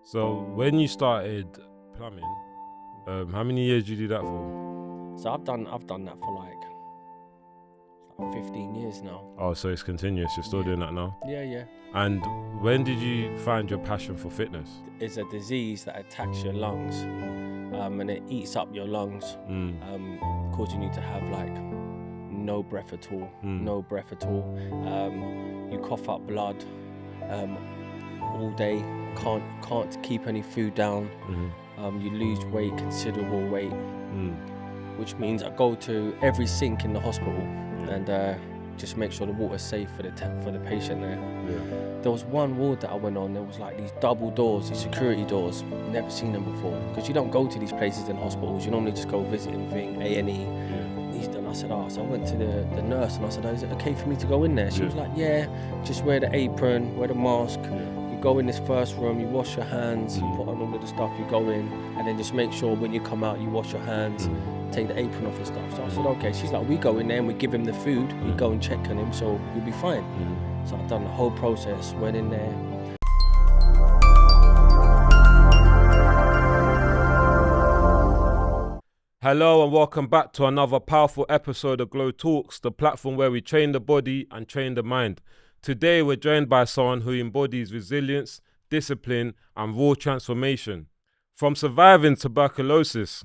So when you started plumbing, how many years did you do that for? So I've done that for like 15 years now. Oh, so it's continuous. You're still doing that now? Yeah. And when did you find your passion for fitness? It's a disease that attacks your lungs, and it eats up your lungs, causing you to have like no breath at all. You cough up blood all day. Can't keep any food down. You lose weight, considerable weight, which means I go to every sink in the hospital and just make sure the water's safe for the patient there. There was one ward that I went on, there was like these double doors, these security doors. Never seen them before, because you don't go to these places in hospitals. You normally just go visiting thing, A&E. I said, so I went to the nurse and I said, is it okay for me to go in there? She was like, yeah, just wear the apron, wear the mask. You go in this first room, you wash your hands, you put on all of the stuff, you go in, and then just make sure when you come out, you wash your hands, take the apron off and stuff. So I said, okay. She's like, we go in there and we give him the food, we go and check on him, so you'll be fine. So I've done the whole process, went in there. Hello and welcome back to another powerful episode of GloTalks, the platform where we train the body and train the mind. Today we're joined by someone who embodies resilience, discipline and raw transformation. From surviving tuberculosis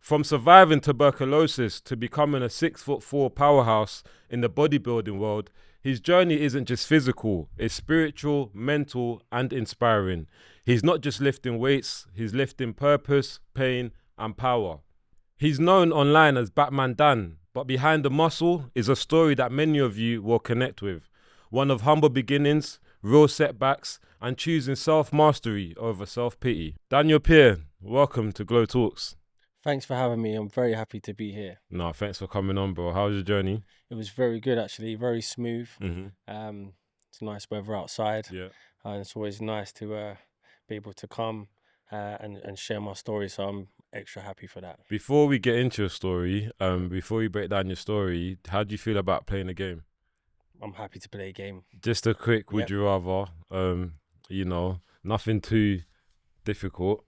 to becoming a 6'4" powerhouse in the bodybuilding world, his journey isn't just physical, it's spiritual, mental and inspiring. He's not just lifting weights, he's lifting purpose, pain and power. He's known online as Batman Dan, but behind the muscle is a story that many of you will connect with. One of humble beginnings, real setbacks, and choosing self-mastery over self-pity. Daniel Pierre, welcome to GloTalks. Thanks for having me. I'm very happy to be here. No, thanks for coming on, bro. How was your journey? It was very good, actually. Very smooth. It's nice weather outside. And it's always nice to be able to come and share my story. So I'm extra happy for that. Before we get into your story, before we break down your story, how do you feel about playing a game? I'm happy to play a game. Just a quick would you rather, nothing too difficult.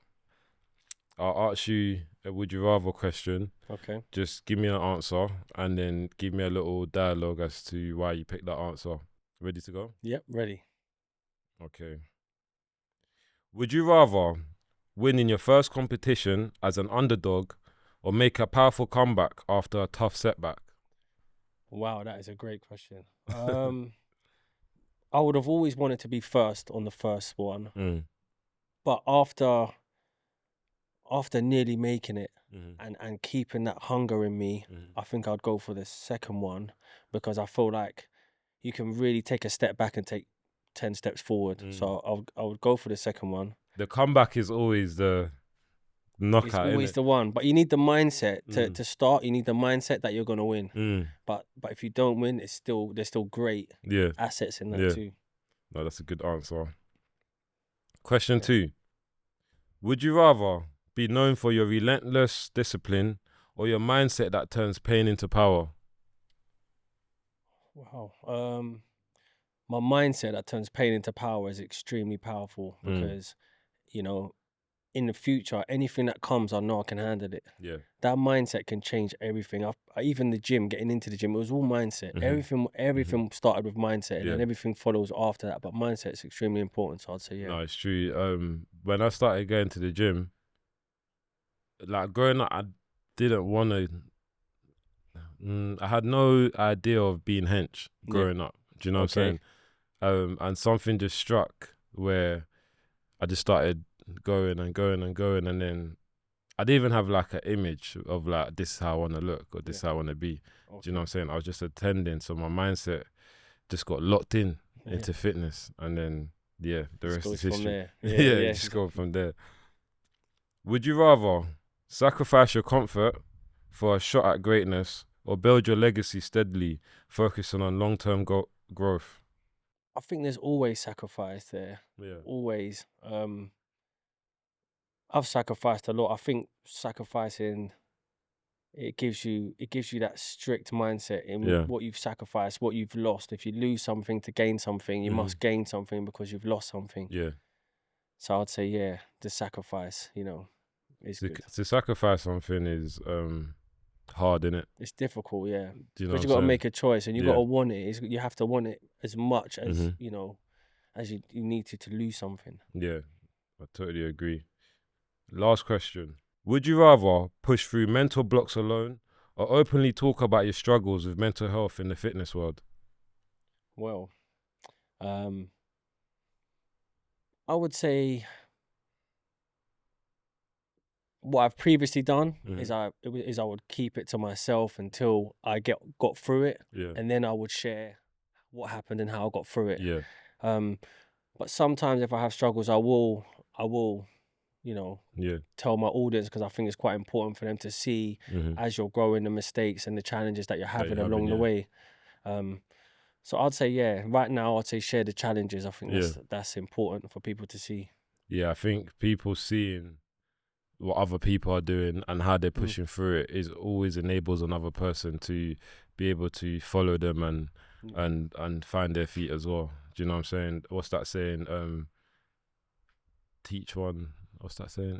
I'll ask you a would you rather question. Okay. Just give me an answer and then give me a little dialogue as to why you picked that answer. Ready to go? Yep, ready. Okay. Would you rather win in your first competition as an underdog or make a powerful comeback after a tough setback? Wow, that is a great question. I would have always wanted to be first on the first one. But after nearly making it and keeping that hunger in me, I think I'd go for the second one, because I feel like you can really take a step back and take 10 steps forward. So I would go for the second one. The comeback is always the knockout. It's always the one, but you need the mindset to start. You need the mindset that you're gonna win. But if you don't win, there's still great assets in that too. No, that's a good answer. Question 2: would you rather be known for your relentless discipline or your mindset that turns pain into power? Wow. My mindset that turns pain into power is extremely powerful, because in the future, anything that comes, I know I can handle it. That mindset can change everything. Even the gym, getting into the gym, it was all mindset. Everything started with mindset, and then everything follows after that. But mindset is extremely important, so I'd say No, it's true. When I started going to the gym, like growing up, I didn't want to. I had no idea of being hench growing up. Do you know what I'm saying? And something just struck where I just started going, and then I didn't even have like an image of like this is how I want to look or this is how I want to be. Do you know what I'm saying? I was just attending, so my mindset just got locked into fitness, and then the rest is history. Just go from there. Would you rather sacrifice your comfort for a shot at greatness or build your legacy steadily, focusing on long-term growth? I think there's always sacrifice there. Always. I've sacrificed a lot. I think sacrificing, it gives you that strict mindset in what you've sacrificed, what you've lost. If you lose something to gain something, you must gain something because you've lost something. So I'd say, yeah, the sacrifice, you know, is good. To sacrifice something is hard, innit? It's difficult, yeah, Do you know because what you got to I'm saying? make a choice, and you got to want it. You have to want it as much as Mm-hmm. you know, as you need to lose something. Yeah, I totally agree. Last question. Would you rather push through mental blocks alone or openly talk about your struggles with mental health in the fitness world? Well, I would say what I've previously done is I would keep it to myself until I got through it, and then I would share what happened and how I got through it. Yeah. But sometimes if I have struggles, I will, you know, tell my audience, because I think it's quite important for them to see as you're growing the mistakes and the challenges that you're having along the way. So I'd say, yeah, right now I'd say share the challenges. I think that's important for people to see. Yeah, I think people seeing what other people are doing and how they're pushing through it is always enables another person to be able to follow them and find their feet as well. Do you know what I'm saying? What's that saying? Teach one. What's that saying?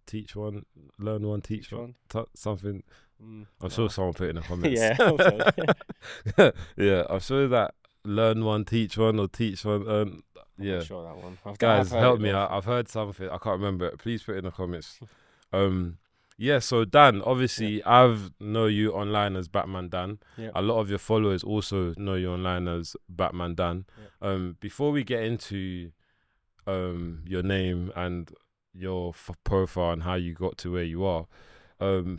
Teach one, learn one, teach one. Something. I'm sure someone put it in the comments. Yeah. Yeah, I'm sure that learn one, teach one, or teach one. Yeah. I'm sure that one. Guys, help me. I've heard something. I can't remember it. Please put it in the comments. Yeah, so Dan, obviously I've know you online as Batman Dan. A lot of your followers also know you online as Batman Dan. Before we get into your name and your profile and how you got to where you are,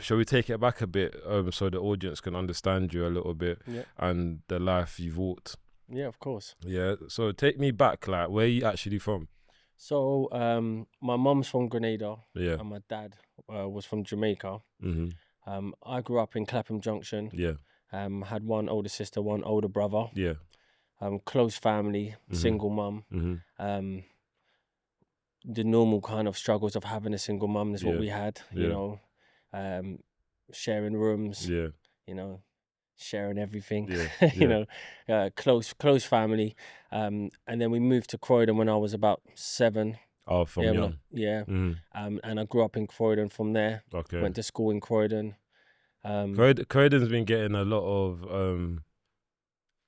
shall we take it back a bit so the audience can understand you a little bit and the life you've walked? Yeah, of course. Yeah, so take me back, like, where are you actually from? So my mum's from Grenada, and my dad was from Jamaica. I grew up in Clapham Junction. Had one older sister, one older brother. Close family, single mum. The normal kind of struggles of having a single mum is what we had, you know, sharing rooms, you know, sharing everything, you know, close family. And then we moved to Croydon when I was about 7. Oh, from young. And I grew up in Croydon from there. Okay. Went to school in Croydon. Croydon's been getting a lot of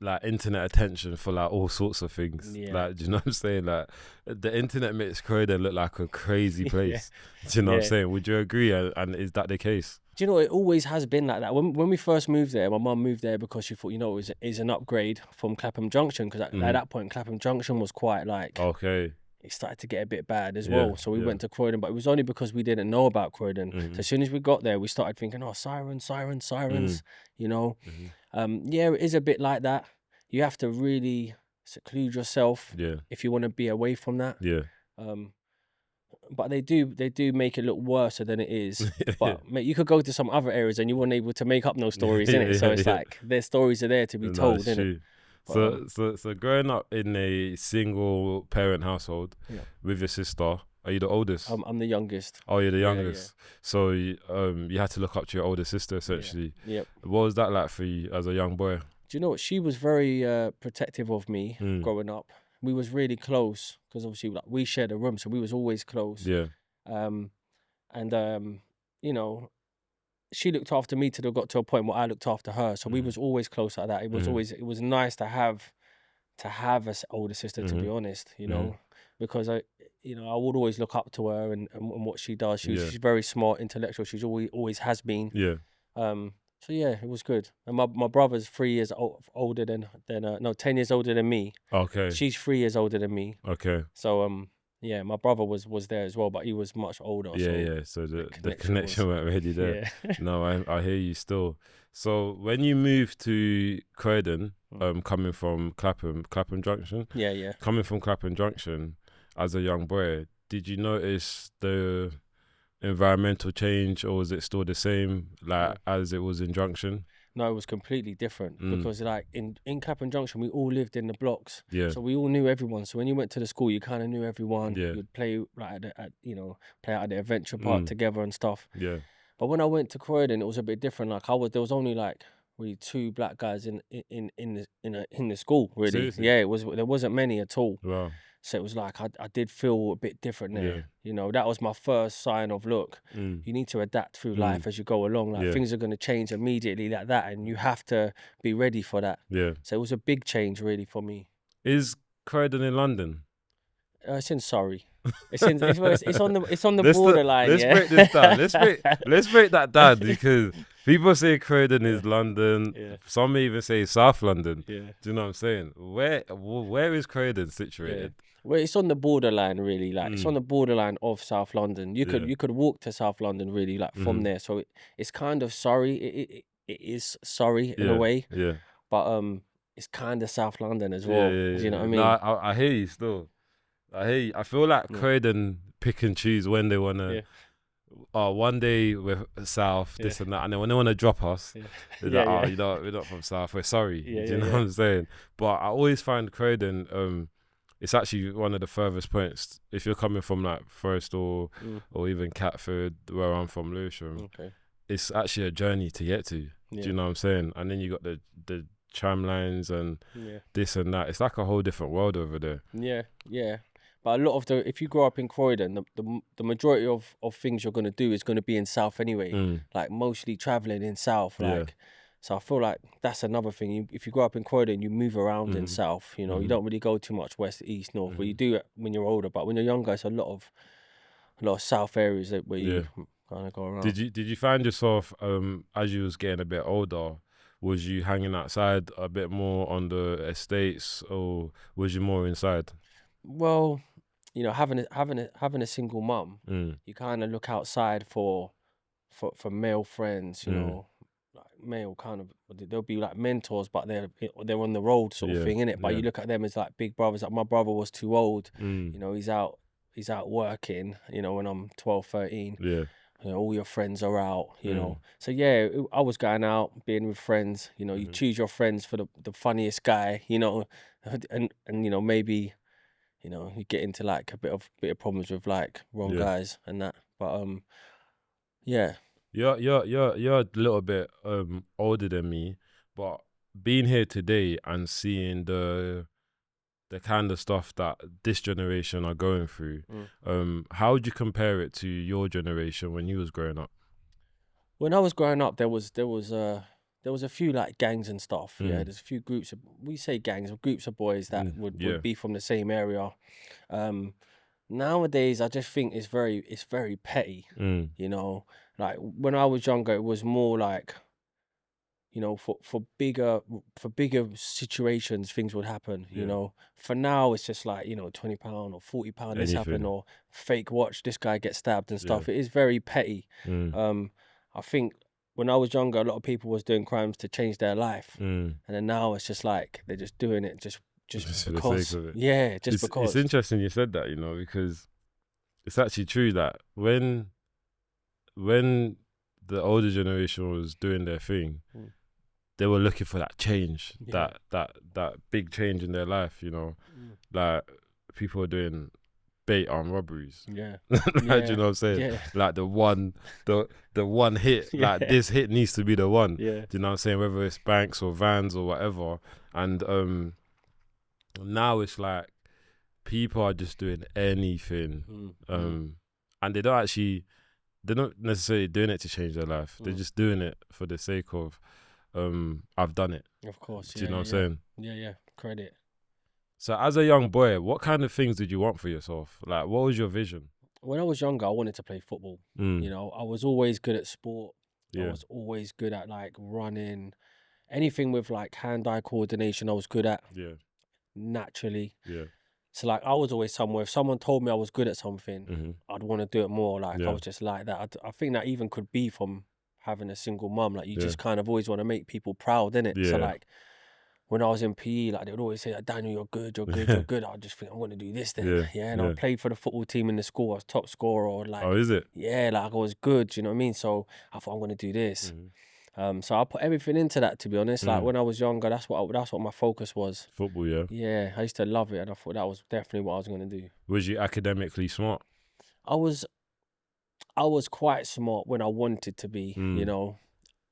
like internet attention for like all sorts of things. Like, do you know what I'm saying? Like, the internet makes Croydon look like a crazy place. Do you know what I'm saying? Would you agree? And is that the case? Do you know, it always has been like that. When we first moved there, my mum moved there because she thought, you know, it was an upgrade from Clapham Junction, because at that point Clapham Junction was quite like, it started to get a bit bad as well. So we went to Croydon, but it was only because we didn't know about Croydon. So as soon as we got there, we started thinking, oh, sirens, you know. Yeah, it is a bit like that. You have to really seclude yourself if you want to be away from that. But they do make it look worse than it is. But mate, you could go to some other areas and you weren't able to make up no stories, innit? So it's like, their stories are there to be told, innit? So growing up in a single parent household with your sister, are you the oldest? I'm the youngest. Oh, you're the youngest. So you had to look up to your older sister, essentially. What was that like for you as a young boy? Do you know what? She was very protective of me growing up. We was really close because obviously like, we shared a room, so we was always close. You know, she looked after me till it got to a point where I looked after her. So we was always close like that. It was always, it was nice to have an older sister, to be honest, you know, because I would always look up to her and what she does. She's very smart, intellectual. She's always has been. So yeah, it was good. And my brother's 3 years older than 10 years older than me. Okay. She's 3 years older than me. Okay. So yeah, my brother was there as well, but he was much older. So the connection weren't really there. No, I hear you still. So when you moved to Croydon, coming from Clapham Junction. Coming from Clapham Junction as a young boy, did you notice the environmental change, or was it still the same like as it was in Junction? No, it was completely different because like in Clapham Junction we all lived in the blocks, so we all knew everyone. So when you went to the school, you kind of knew everyone. You'd play like play out at the adventure park together and stuff. But when I went to Croydon, it was a bit different. Like there was only like really 2 black guys in the school, really. Seriously? Yeah, there wasn't many at all. Wow. So it was like I did feel a bit different there. Yeah. You know, that was my first sign of, look, you need to adapt through life as you go along. Like things are going to change immediately like that, and you have to be ready for that. Yeah. So it was a big change really for me. Is Croydon in London? It's in Surrey. It's on the borderline. Let's break this down. Let's break that down, because people say Croydon is London. Yeah. Some even say South London. Yeah. Do you know what I'm saying? Where is Croydon situated? Well, it's on the borderline, really. Like it's on the borderline of South London. You could walk to South London, really, like from there. So it's kind of Surrey. It is Surrey in a way. Yeah. But it's kind of South London as well. Do you know what I mean? No, I hear you still. I hear you. I feel like Croydon pick and choose when they wanna. One day we're South, this and that, and then when they want to drop us, they're like, you know, we're not from South, we're sorry. Do you know what I'm saying? But I always find Croydon, it's actually one of the furthest points. If you're coming from like Forest or even Catford, where I'm from, Lewisham, it's actually a journey to get to. Do you know what I'm saying? And then you got the tram lines and this and that. It's like a whole different world over there. Yeah. But a lot of if you grow up in Croydon, the majority of things you're going to do is going to be in South anyway. Like mostly traveling in South. Like, so I feel like that's another thing. If you grow up in Croydon, you move around in South. You know, you don't really go too much west, east, north. Well, you do it when you're older, but when you're younger, it's a lot of South areas where you kind of go around. Did you find yourself as you was getting a bit older? Was you hanging outside a bit more on the estates, or was you more inside? Well, you know, having a single mum, you kind of look outside for male friends, you know, like male kind of. They'll be like mentors, but they're on the road sort of thing, innit? But you look at them as like big brothers. Like my brother was too old, you know, he's out working, you know, when I'm 12, 13. Yeah. You know, all your friends are out, you know. So yeah, I was going out, being with friends. You know, you choose your friends for the funniest guy, you know, and you know, maybe, you know, you get into like a bit of problems with like wrong guys and that. But yeah. You're a little bit older than me, but being here today and seeing the kind of stuff that this generation are going through, how would you compare it to your generation when you was growing up? When I was growing up, there was a few like gangs and stuff. Yeah, there's a few groups of, we say gangs, or groups of boys that would be from the same area. Nowadays, I just think it's very petty. You know, like when I was younger, it was more like, you know, for bigger situations, things would happen. You know, for now it's just like, you know, £20 or £40 this happened, or fake watch, this guy gets stabbed and stuff. It is very petty. I think when I was younger, a lot of people was doing crimes to change their life, and then now it's just like they're just doing it just for because. the sake of it. Yeah, just because. It's interesting you said that, you know, because it's actually true that when the older generation was doing their thing, they were looking for that change, that big change in their life, you know. Like people were doing bait armed robberies. Yeah. Like, do you know what I'm saying? Yeah. Like the one hit, like this hit needs to be the one. Yeah. Do you know what I'm saying? Whether it's banks or vans or whatever. And now it's like people are just doing anything. And they're not necessarily doing it to change their life. They're just doing it for the sake of I've done it. Of course. Do you know what I'm saying? Yeah. Credit. So as a young boy, what kind of things did you want for yourself? Like, what was your vision? When I was younger, I wanted to play football. You know, I was always good at sport. I was always good at like running. Anything with like hand-eye coordination, I was good at. Yeah. Naturally. Yeah. So like I was always somewhere. If someone told me I was good at something, I'd want to do it more. Like I was just like that. I think that even could be from having a single mum. Like you just kind of always want to make people proud, innit? Yeah. So like when I was in PE, like they would always say, like, Daniel, you're good, you're good. I'd just think, I'm going to do this then. And I played for the football team in the school. I was top scorer. Or like, oh, is it? Yeah, like I was good, you know what I mean? So I thought, I'm going to do this. So I put everything into that, to be honest. Like when I was younger, that's what my focus was. Football, yeah. Yeah, I used to love it, and I thought that was definitely what I was going to do. Was you academically smart? I was quite smart when I wanted to be, you know.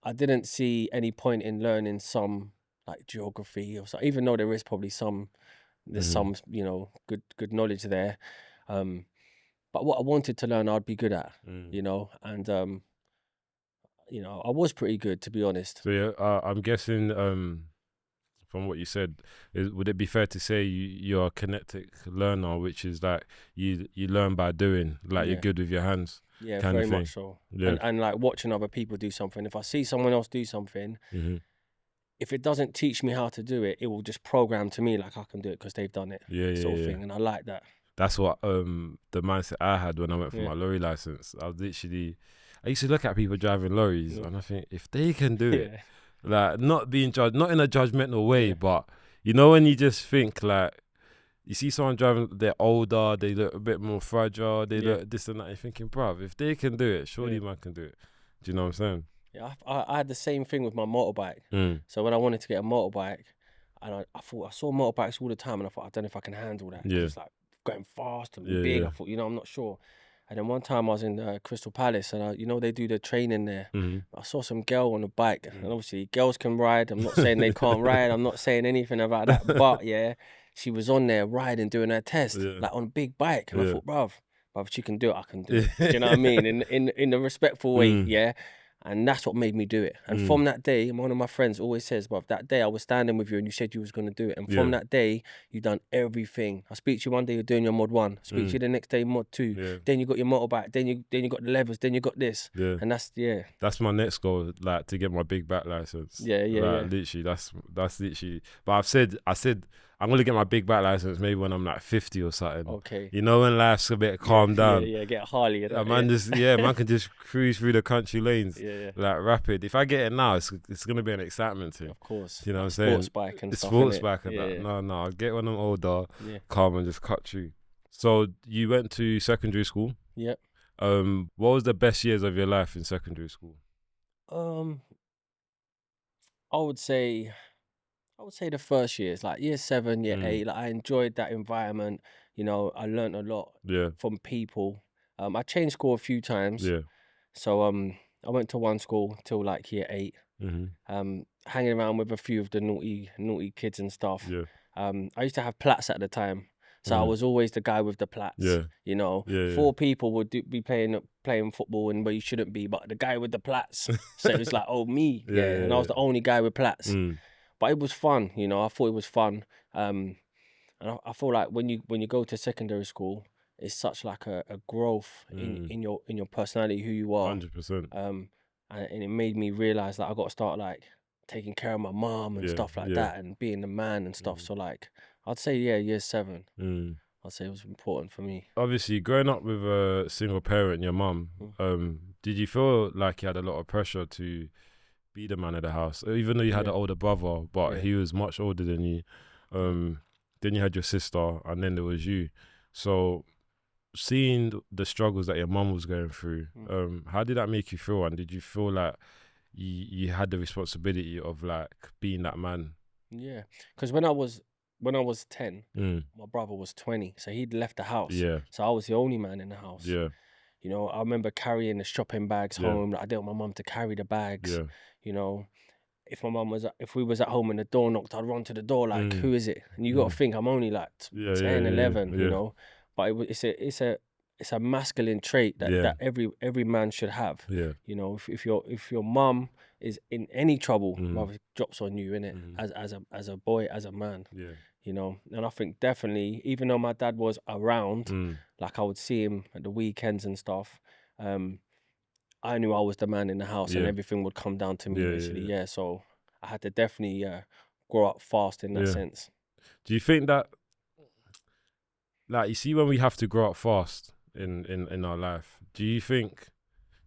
I didn't see any point in learning some like geography or so, even though there is probably some there's some, you know, good knowledge there. But what I wanted to learn, I'd be good at, you know, and you know, I was pretty good, to be honest. So yeah, I'm guessing from what you said, would it be fair to say you're a kinetic learner, which is like you learn by doing, like you're good with your hands? Yeah, kind very of thing. much so. Yeah. And like watching other people do something. If I see someone else do something, if it doesn't teach me how to do it, it will just program to me like I can do it because they've done it. Sort of thing. And I like that. That's what the mindset I had when I went for my lorry license. I used to look at people driving lorries and I think, if they can do it, like not being judged, not in a judgmental way, but you know when you just think like, you see someone driving, they're older, they look a bit more fragile, they look this and that, you're thinking, bruv, if they can do it, surely man can do it. Do you know what I'm saying? Yeah, I had the same thing with my motorbike. So when I wanted to get a motorbike, and I thought, I saw motorbikes all the time, and I thought, I don't know if I can handle that. It's like going fast and big. I thought, you know, I'm not sure. And then one time I was in Crystal Palace, and you know, they do the training there. I saw some girl on a bike, and obviously girls can ride. I'm not saying they can't ride. I'm not saying anything about that. But yeah, she was on there riding, doing her test, like on a big bike. And I thought, bruv, if she can do it, I can do it. Do you know what I mean? In a respectful way, yeah. And that's what made me do it. And from that day, one of my friends always says, bruv, that day I was standing with you and you said you was going to do it. And from that day, you done everything. I speak to you one day, you're doing your mod 1. Speak to you the next day, mod 2. Then you got your motorbike. Then you got the levers. Then you got this. And that's my next goal, like to get my big back license. Literally, that's literally. But I said I'm gonna get my big back license maybe when I'm like 50 or something. Okay. You know, when life's a bit calmed down. Get a Harley. Man can just cruise through the country lanes. Like rapid. If I get it now, it's gonna be an excitement thing. Of course. You know what I'm saying? Sports bike and stuff. Sports bike and that. No, I'll get when I'm older, calm and just cut through. So you went to secondary school. Yep. What was the best years of your life in secondary school? I would say the first years, like year 7, year 8. Like I enjoyed that environment. You know, I learned a lot from people. I changed school a few times. So I went to one school till like year 8. Hanging around with a few of the naughty kids and stuff. I used to have plats at the time. So I was always the guy with the plats. You know, 4 people would be playing football and where you shouldn't be, but the guy with the plats. So it was like, oh, me. And I was the only guy with plats. But it was fun, you know. I thought it was fun. And I feel like when you go to secondary school, it's such like a growth in your personality, who you are. 100%. And it made me realise that I got to start like taking care of my mum and stuff like that, and being the man and stuff. So like, I'd say year 7. I'd say it was important for me. Obviously, growing up with a single parent, your mum, did you feel like you had a lot of pressure to be the man of the house, even though you had an older brother, but he was much older than you? Then you had your sister, and then there was you. So seeing the struggles that your mum was going through, how did that make you feel? And did you feel like you had the responsibility of like being that man? Yeah, because when I was 10, my brother was 20, so he'd left the house. So I was the only man in the house. You know, I remember carrying the shopping bags home. Like, I didn't want my mum to carry the bags. You know, if we was at home and the door knocked, I'd run to the door like, who is it? And you got to think I'm only like 10, 11. You know, but it's a masculine trait that every man should have. You know, if your mum is in any trouble, it drops on you, innit? As a boy, as a man. You know, and I think definitely, even though my dad was around, like I would see him at the weekends and stuff, I knew I was the man in the house and everything would come down to me, basically. So I had to definitely grow up fast in that sense. Do you think that, like, you see when we have to grow up fast in our life, do you think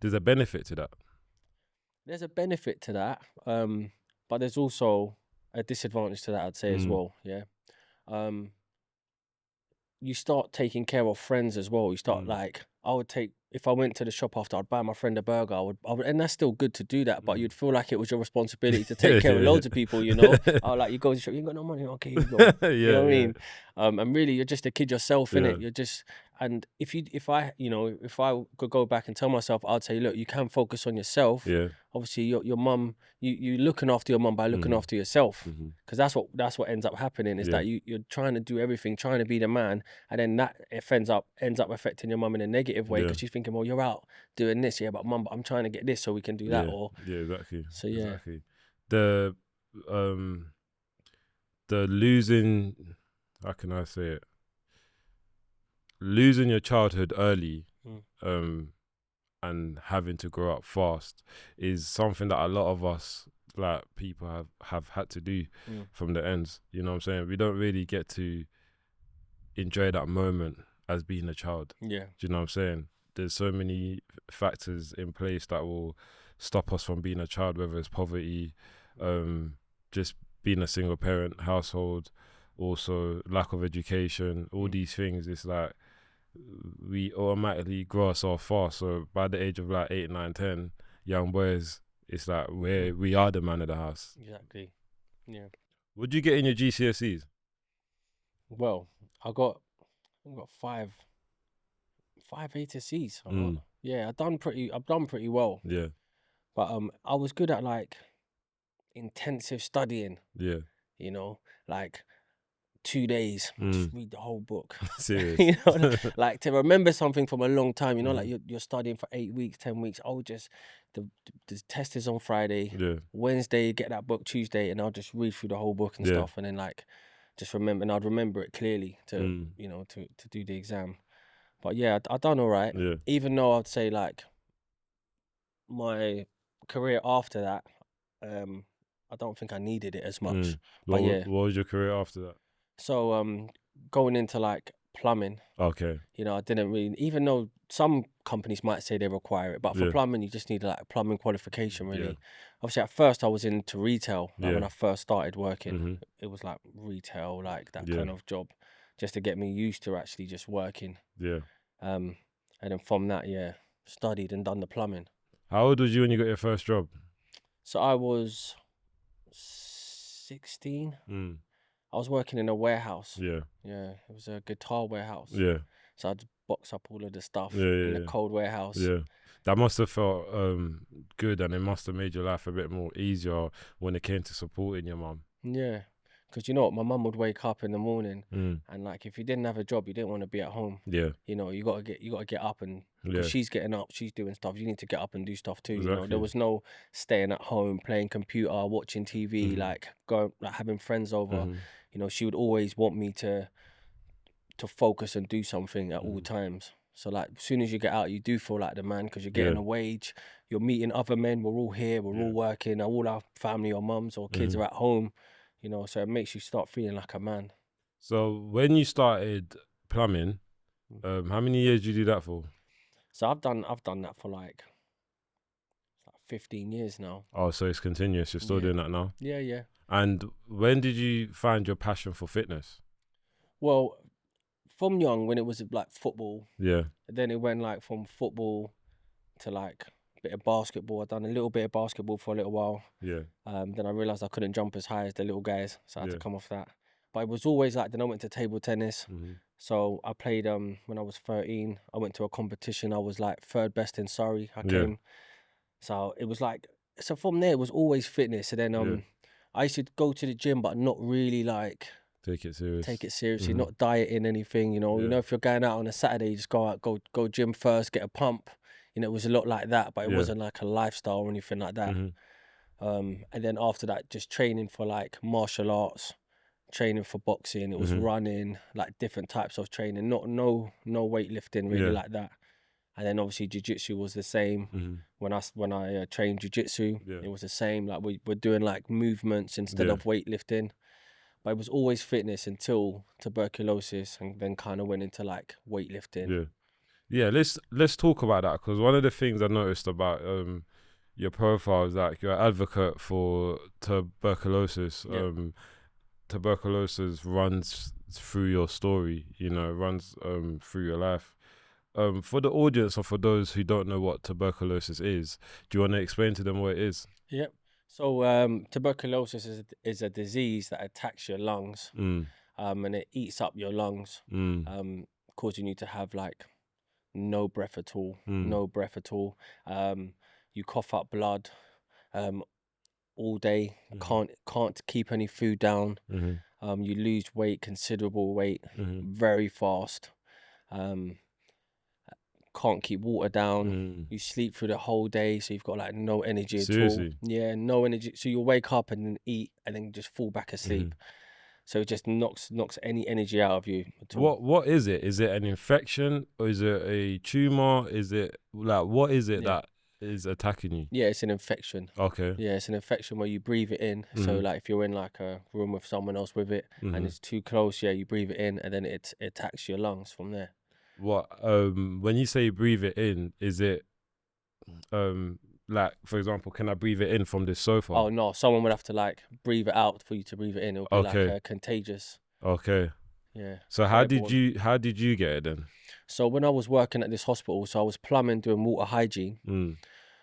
there's a benefit to that? There's a benefit to that, but there's also a disadvantage to that, I'd say, as well, you start taking care of friends as well. You start like, if I went to the shop after, I'd buy my friend a burger. I would, and that's still good to do that, but you'd feel like it was your responsibility to take care of loads of people, you know? Like, you go to the shop, you ain't got no money, okay, you go. You know what I mean? And really, you're just a kid yourself, innit? You're just, And if I could go back and tell myself, I'd say, look, you can focus on yourself. Yeah. Obviously, your mum, you looking after your mum by looking after yourself, because that's what ends up happening is that you're trying to do everything, trying to be the man, and then that ends up affecting your mum in a negative way because she's thinking, well, you're out doing this, but mum, I'm trying to get this so we can do that, or exactly. So yeah, exactly. The losing, how can I say it? Losing your childhood early, and having to grow up fast is something that a lot of us, like, people have had to do from the ends. You know what I'm saying? We don't really get to enjoy that moment as being a child. Yeah. Do you know what I'm saying? There's so many factors in place that will stop us from being a child, whether it's poverty, just being a single parent household, also lack of education, all these things. It's like we automatically grow ourselves fast. So by the age of like 8, 9, 10, young boys, it's like we are the man of the house. Exactly. Yeah. Would you get in your GCSEs? Well, I got 5 A to C's. Yeah, I've done pretty well. Yeah. But I was good at like intensive studying. Yeah. You know, like 2 days, just read the whole book. Serious. You know, like to remember something from a long time. You know, like you're studying for 8 weeks, 10 weeks. I'll just the test is on Friday. Yeah. Wednesday, get that book Tuesday, and I'll just read through the whole book and stuff, and then like just remember, and I'd remember it clearly to to do the exam. But yeah, I done all right. Yeah. Even though I'd say like my career after that, I don't think I needed it as much. But What was your career after that? So going into like plumbing, Okay. you know, I didn't really, even though some companies might say they require it, but for plumbing, you just need like a plumbing qualification, really. Yeah. Obviously, at first I was into retail. Like when I first started working, Mm-hmm. it was like retail, like that Yeah. kind of job, just to get me used to actually just working. Yeah. And then from that, studied and done the plumbing. How old was you when you got your first job? So I was 16. I was working in a warehouse. Yeah. Yeah, it was a guitar warehouse. Yeah. So I'd box up all of the stuff Yeah, in the cold warehouse. Yeah. That must have felt good, and it must have made your life a bit more easier when it came to supporting your mum. Yeah, because you know what, my mum would wake up in the morning, and like if you didn't have a job, you didn't want to be at home. Yeah. You know, you gotta get up, and because she's getting up, she's doing stuff. You need to get up and do stuff too. Exactly. You know, there was no staying at home playing computer, watching TV, like going, like having friends over. You know, she would always want me to focus and do something at all times. So like as soon as you get out, you do feel like the man because you're getting a wage. You're meeting other men. We're all here. We're all working. All our family or mums or kids are at home. You know, so it makes you start feeling like a man. So when you started plumbing, how many years did you do that for? So I've done that for like 15 years now. Oh, so it's continuous. You're still doing that now? Yeah, yeah. And when did you find your passion for fitness? Well, from young, when it was like football. Yeah. Then it went like from football to like a bit of basketball. I'd done a little bit of basketball for a little while. Yeah. Then I realised I couldn't jump as high as the little guys, so I had to come off that. But it was always like, then I went to table tennis. So I played when I was 13. I went to a competition. I was like 3rd best in Surrey. I came. So it was like, so from there it was always fitness. And then I used to go to the gym, but not really like take it seriously, not dieting anything. You know, if you're going out on a Saturday, you just go out, go gym first, get a pump. You know, it was a lot like that, but it wasn't like a lifestyle or anything like that. And then after that, just training for like martial arts, training for boxing. It was running, like different types of training, no weightlifting really like that. And then obviously jiu-jitsu was the same. When I trained jiu-jitsu, it was the same. Like we were doing like movements instead of weightlifting. But it was always fitness until tuberculosis, and then kind of went into like weightlifting. Yeah. Let's talk about that, because one of the things I noticed about your profile is that you're an advocate for tuberculosis. Tuberculosis runs through your story. You know, runs through your life. For the audience, or for those who don't know what tuberculosis is, do you want to explain to them what it is? Yep. So tuberculosis is a disease that attacks your lungs, and it eats up your lungs. causing you to have like no breath at all, no breath at all. You cough up blood all day. Can't keep any food down. You lose weight, considerable weight, very fast. Can't keep water down. You sleep through the whole day, so you've got like no energy at all. Yeah, no energy. So you'll wake up and then eat and then just fall back asleep. So it just knocks any energy out of you at all. What is it? Is it an infection or is it a tumor? Is it like, what is it that is attacking you? Yeah, it's an infection. Okay. Yeah, it's an infection where you breathe it in. So like if you're in like a room with someone else with it and it's too close, you breathe it in and then it attacks your lungs from there. What when you say breathe it in, is it like, for example, can I breathe it in from this sofa? Oh no, someone would have to like breathe it out for you to breathe it in. It would be like contagious. Okay. Yeah. So how did you get it then? So when I was working at this hospital, so I was plumbing, doing water hygiene,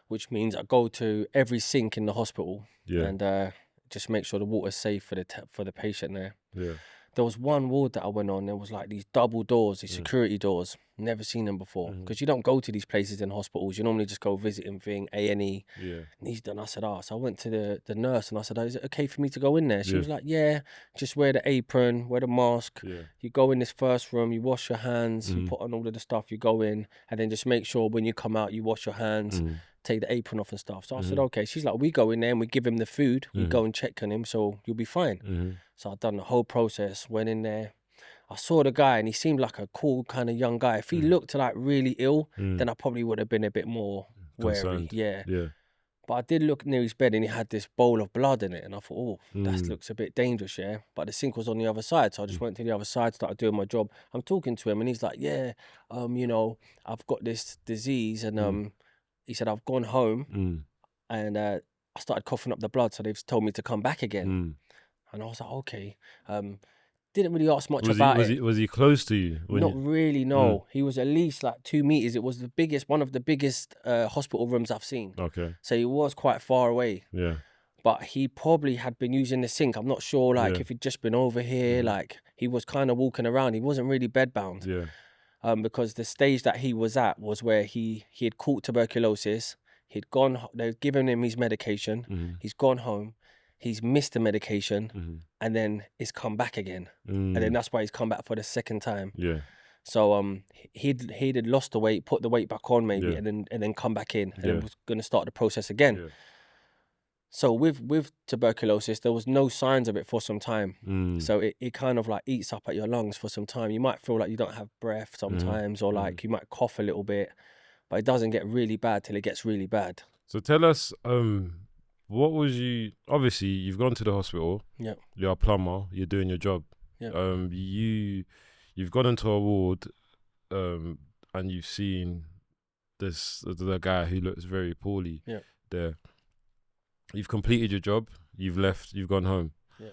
which means I go to every sink in the hospital and just make sure the water's safe for the patient there. Yeah. There was one ward that I went on. There was like these double doors, these security doors. Never seen them before because you don't go to these places in hospitals. You normally just go visiting thing, A&E. Yeah. And he's done. I said, so I went to the nurse and I said, is it okay for me to go in there? She was like, yeah, just wear the apron, wear the mask. Yeah. You go in this first room, you wash your hands, you put on all of the stuff, you go in, and then just make sure when you come out, you wash your hands. Take the apron off and stuff. So I said, okay. She's like, we go in there and we give him the food. We go and check on him, so you'll be fine. So I've done the whole process, went in there. I saw the guy and he seemed like a cool kind of young guy. If he looked like really ill, then I probably would have been a bit more wary. Yeah. But I did look near his bed and he had this bowl of blood in it. And I thought, that looks a bit dangerous, yeah. But the sink was on the other side. So I just went to the other side, started doing my job. I'm talking to him and he's like, yeah, you know, I've got this disease and he said, I've gone home and I started coughing up the blood. So they've told me to come back again. And I was like, okay. Didn't really ask much about it. Was he close to you? Not really, no. He was at least like 2 meters. It was one of the biggest hospital rooms I've seen. Okay. So he was quite far away. Yeah. But he probably had been using the sink. I'm not sure, like, if he'd just been over here. Like, he was kind of walking around. He wasn't really bedbound. Yeah. Because the stage that he was at was where he had caught tuberculosis. They'd given him his medication. He's gone home. He's missed the medication and then it's come back again. And then that's why he's come back for the second time. Yeah. So he'd lost the weight, put the weight back on maybe, and then come back in and then was gonna start the process again. Yeah. So with tuberculosis, there was no signs of it for some time. So it kind of like eats up at your lungs for some time. You might feel like you don't have breath sometimes, or like you might cough a little bit, but it doesn't get really bad till it gets really bad. So tell us, what was obviously you've gone to the hospital. Yeah. You're a plumber, you're doing your job. Yeah. You've gone into a ward, and you've seen the guy who looks very poorly there. You've completed your job, you've left, you've gone home. Yeah.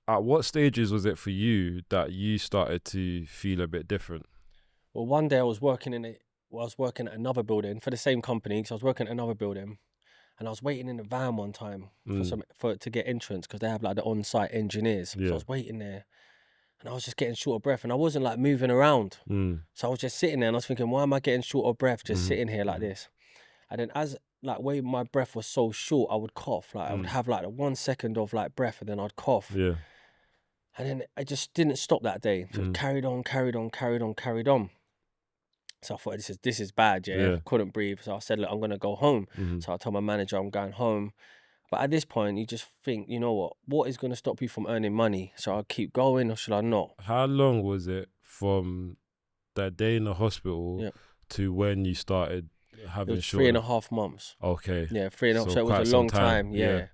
At what stages was it for you that you started to feel a bit different? Well, one day I was working at another building for the same company, because I was working at another building, and I was waiting in the van one time to get entrance, because they have like the on-site engineers. Yeah. So I was waiting there, and I was just getting short of breath, and I wasn't like moving around. So I was just sitting there, and I was thinking, why am I getting short of breath just sitting here like this? And then as like way my breath was so short, I would cough. Like I would have like 1 second of like breath, and then I'd cough. Yeah. And then I just didn't stop that day. So it carried on. So I thought, this is bad, yeah. Couldn't breathe. So I said, look, I'm gonna go home. So I told my manager I'm going home. But at this point, you just think, you know what is gonna stop you from earning money? So I'll keep going, or should I not? How long was it from that day in the hospital to when you started having? It was 3.5 months. Okay. Yeah, 3.5. So it was a long time. Yeah.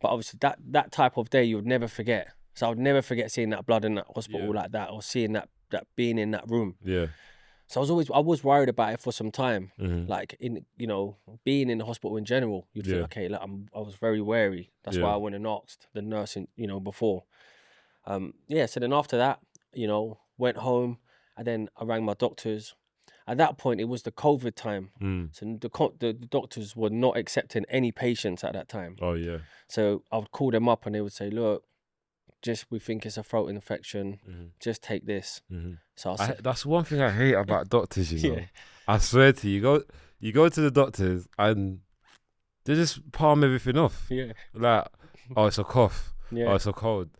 But obviously that type of day you would never forget. So I would never forget seeing that blood in that hospital like that, or seeing that being in that room. Yeah. So I was worried about it for some time. Like being in the hospital in general, you'd think, okay, like I was very wary. That's why I went and asked the nurse, before. So then after that, went home, and then I rang my doctors. At that point, it was the COVID time. So the doctors were not accepting any patients at that time. Oh, yeah. So I would call them up and they would say, look, we think it's a throat infection. Just take this. So that's one thing I hate about doctors, you know. Yeah. I swear to you, you go to the doctors and they just palm everything off. Yeah. Like, oh, it's a cough. Yeah. Oh, it's a cold.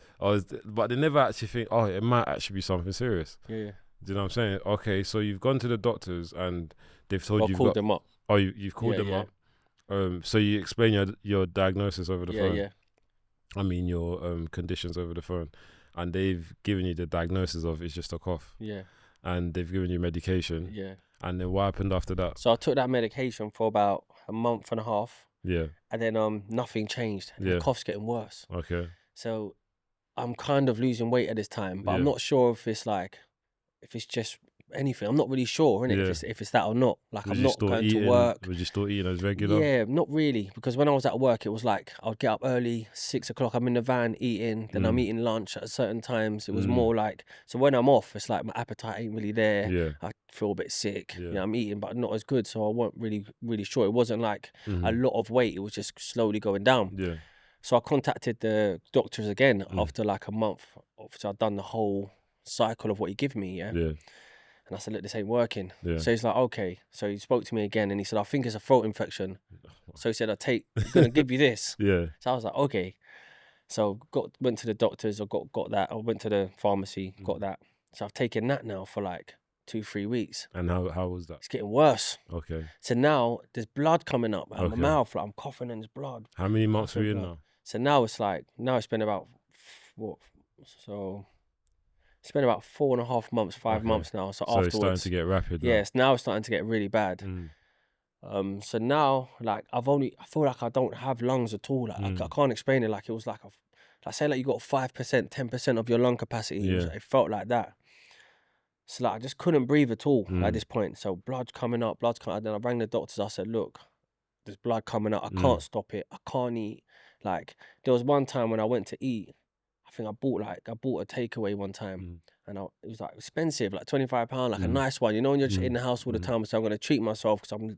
But they never actually think, oh, it might actually be something serious. Yeah. Do you know what I'm saying? Okay, so you've gone to the doctors and they've told you called them up. Oh, you've called them up. So you explain your diagnosis over the phone. Yeah. I mean your conditions over the phone, and they've given you the diagnosis of it's just a cough. Yeah. And they've given you medication. Yeah. And then what happened after that? So I took that medication for about a month and a half. Yeah. And then nothing changed. And the cough's getting worse. Okay. So I'm kind of losing weight at this time, but I'm not sure if it's just anything. I'm not really sure, innit, if it's that or not. Like, I'm not going to work. Would you still eating as regular? Yeah, not really. Because when I was at work, it was like I'd get up early, 6 o'clock, I'm in the van eating, then I'm eating lunch at certain times. It was more like, so when I'm off, it's like my appetite ain't really there. Yeah. I feel a bit sick. Yeah, I'm eating, but not as good. So I wasn't really sure. It wasn't like a lot of weight. It was just slowly going down. Yeah. So I contacted the doctors again after like a month. So I'd done the whole cycle of what he gave me, yeah? And I said, look, this ain't working. Yeah. So he's like, okay. So he spoke to me again and he said, I think it's a throat infection. So he said, I'm going to give you this. Yeah. So I was like, okay. So went to the doctors, I got that. I went to the pharmacy, got that. So I've taken that now for like 2-3 weeks. And how was that? It's getting worse. Okay. So now there's blood coming up out of my mouth. Like I'm coughing and there's blood. How many months were you in now? So now it's been about, it's been about 4.5 months, 5 months now. So afterwards, it's starting to get rapid. Yes, now it's starting to get really bad. So now, like, I feel like I don't have lungs at all. Like, I can't explain it. Like, it was like say like you got 5%, 10% of your lung capacity. Yeah. It felt like that. So like I just couldn't breathe at all at this point. So blood's coming up. Then I rang the doctors. I said, look, there's blood coming up. I can't stop it. I can't eat. Like, there was one time when I went to eat. I think I bought a takeaway one time, and it was like expensive, like £25, like a nice one. You know, when you're just in the house all the time, so I'm gonna treat myself because I'm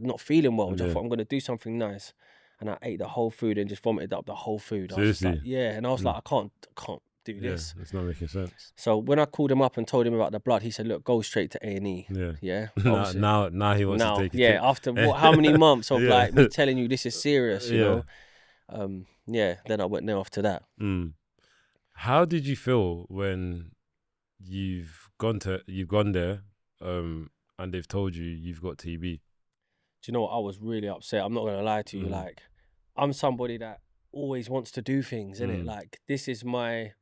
not feeling well. So I thought I'm gonna do something nice, and I ate the whole food and just vomited up the whole food. Seriously? I was like, and I was like, I can't do this. It's not making sense. So when I called him up and told him about the blood, he said, look, go straight to A&E. Yeah. Now he wants to take it. Yeah, after how many months of like me telling you this is serious, you know. Then I went there after that. How did you feel when you've gone there and they've told you you've got TB? Do you know what? I was really upset. I'm not gonna lie to you. Like, I'm somebody that always wants to do things, innit? Like, this is my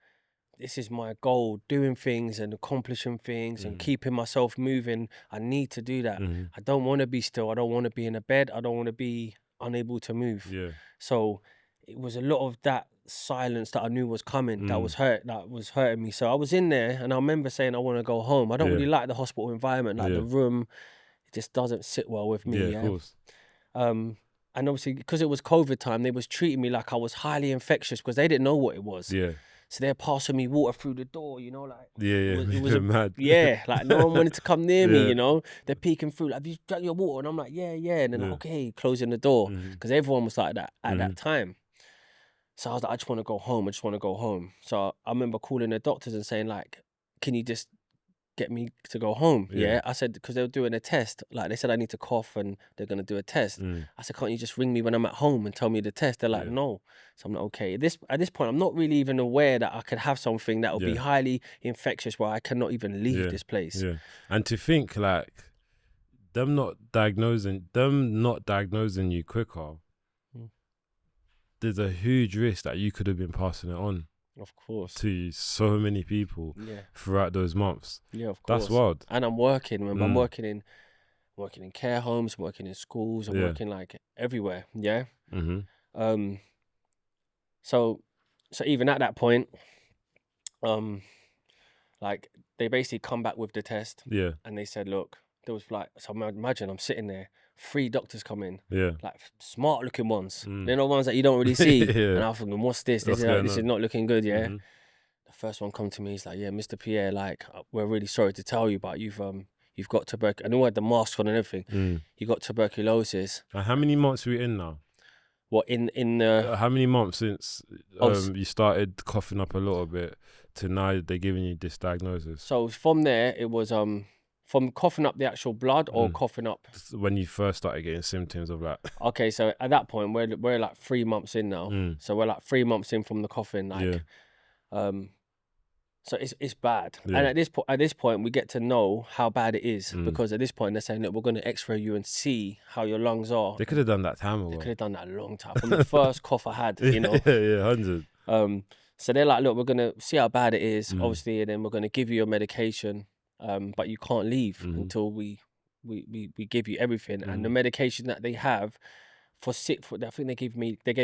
goal, doing things and accomplishing things and keeping myself moving. I need to do that. I don't want to be still. I don't want to be in a bed. I don't want to be unable to move. Yeah. So it was a lot of that silence that I knew was coming that was hurting me. So I was in there and I remember saying I want to go home. I don't really like the hospital environment, like the room, it just doesn't sit well with me. Of course. And obviously because it was COVID time, they was treating me like I was highly infectious because they didn't know what it was. Yeah. So they're passing me water through the door, you know, like it was mad. Yeah, like no one wanted to come near me, you know. They're peeking through, like, have you drank your water? And I'm like, yeah. And then like, okay, closing the door because everyone was like that at that time. So I was like, I just want to go home. So I remember calling the doctors and saying like, can you just get me to go home? Yeah. I said, because they were doing a test. Like, they said I need to cough and they're going to do a test. I said, can't you just ring me when I'm at home and tell me the test? They're like, no. So I'm like, okay. At this point, I'm not really even aware that I could have something that would be highly infectious where I cannot even leave this place. Yeah. And to think like them not diagnosing you quicker, there's a huge risk that you could have been passing it on. Of course. To so many people throughout those months. Yeah, of course. That's wild. And I'm working. Remember, I'm working in care homes, working in schools, I'm working like everywhere. Yeah. So even at that point, like they basically come back with the test. Yeah. And they said, look, there was like, so imagine I'm sitting there, 3 doctors come in, like smart looking ones. They're not ones that you don't really see. And I'm thinking, what's this? This is not looking good, yeah. The first one come to me, he's like, yeah, Mr. Pierre, like, we're really sorry to tell you, but you've got tuberculosis. I know I had the mask on and everything. You got tuberculosis. And how many months are we in now? What in the How many months since Oh, you started coughing up a little bit to now they're giving you this diagnosis? so from there it was from coughing up the actual blood or coughing up. When you first started getting symptoms of that. Okay, so at that point we're like 3 months in now. So we're like 3 months in from the coughing, like so it's bad. Yeah. And at this point we get to know how bad it is, because at this point they're saying that we're going to x-ray you and see how your lungs are. They could have done that time ago. They could have done that a long time from the first cough I had, you know. Yeah, 100. So they're like, look, we're going to see how bad it is, obviously, and then we're going to give you your medication, but you can't leave until we give you everything. And the medication that they have I think they gave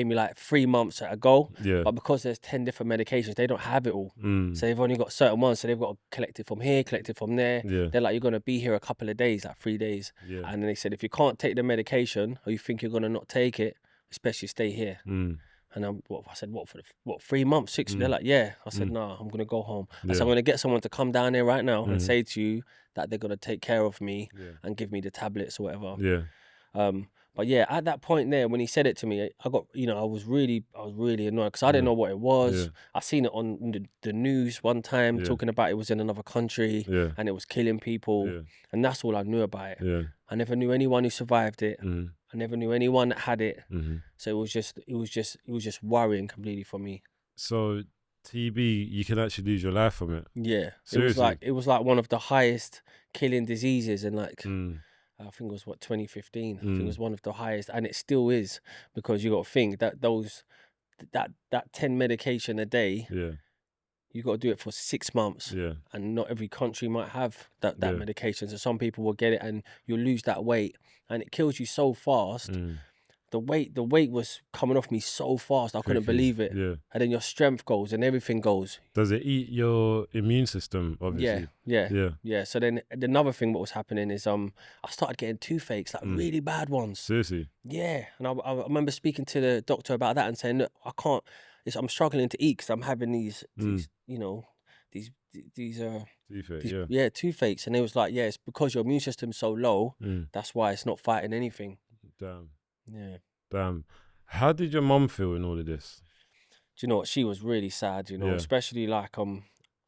me like 3 months at a go. Yeah. But because there's 10 different medications, they don't have it all. So they've only got certain ones. So they've got to collect it from here, collect it from there. Yeah. They're like, you're going to be here a couple of days, like 3 days. Yeah. And then they said, if you can't take the medication or you think you're going to not take it, especially stay here. And I said, what, 3 months, 6? They're like, yeah. I said, no, I'm going to go home. I said, I'm going to get someone to come down here right now and say to you that they're going to take care of me and give me the tablets or whatever. Yeah. But yeah, at that point there, when he said it to me, I got, I was really annoyed because I didn't know what it was. I seen it on the news one time talking about it was in another country and it was killing people. And that's all I knew about it. I never knew anyone who survived it. I never knew anyone that had it. So it was just worrying completely for me. So TB, you can actually lose your life from it. Yeah. Seriously? It was like one of the highest killing diseases, and like I think it was 2015. I think it was one of the highest, and it still is, because you got to think that that 10 medication a day. You got to do it for 6 months. And not every country might have that medication. So some people will get it, and you'll lose that weight, and it kills you so fast. The weight was coming off me so fast, I couldn't believe it. And then your strength goes and everything goes. Does it eat your immune system, obviously? Yeah. So then another thing what was happening is I started getting toothaches, like really bad ones. Seriously? Yeah. And I remember speaking to the doctor about that and saying, look, I'm struggling to eat because I'm having these toothaches. And it was like, it's because your immune system's so low, that's why it's not fighting anything. Damn. Yeah. Damn. How did your mum feel in all of this? Do you know what? She was really sad, especially like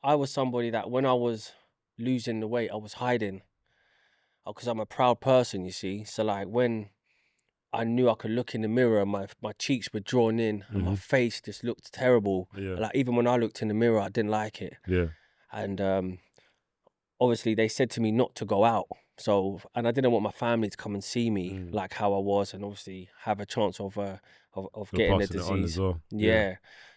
I was somebody that when I was losing the weight, I was hiding. Because I'm a proud person, you see. So like when I knew I could look in the mirror, my cheeks were drawn in and my face just looked terrible. Like even when I looked in the mirror, I didn't like it. And obviously they said to me not to go out. So, and I didn't want my family to come and see me like how I was, and obviously have a chance of getting the disease. As well.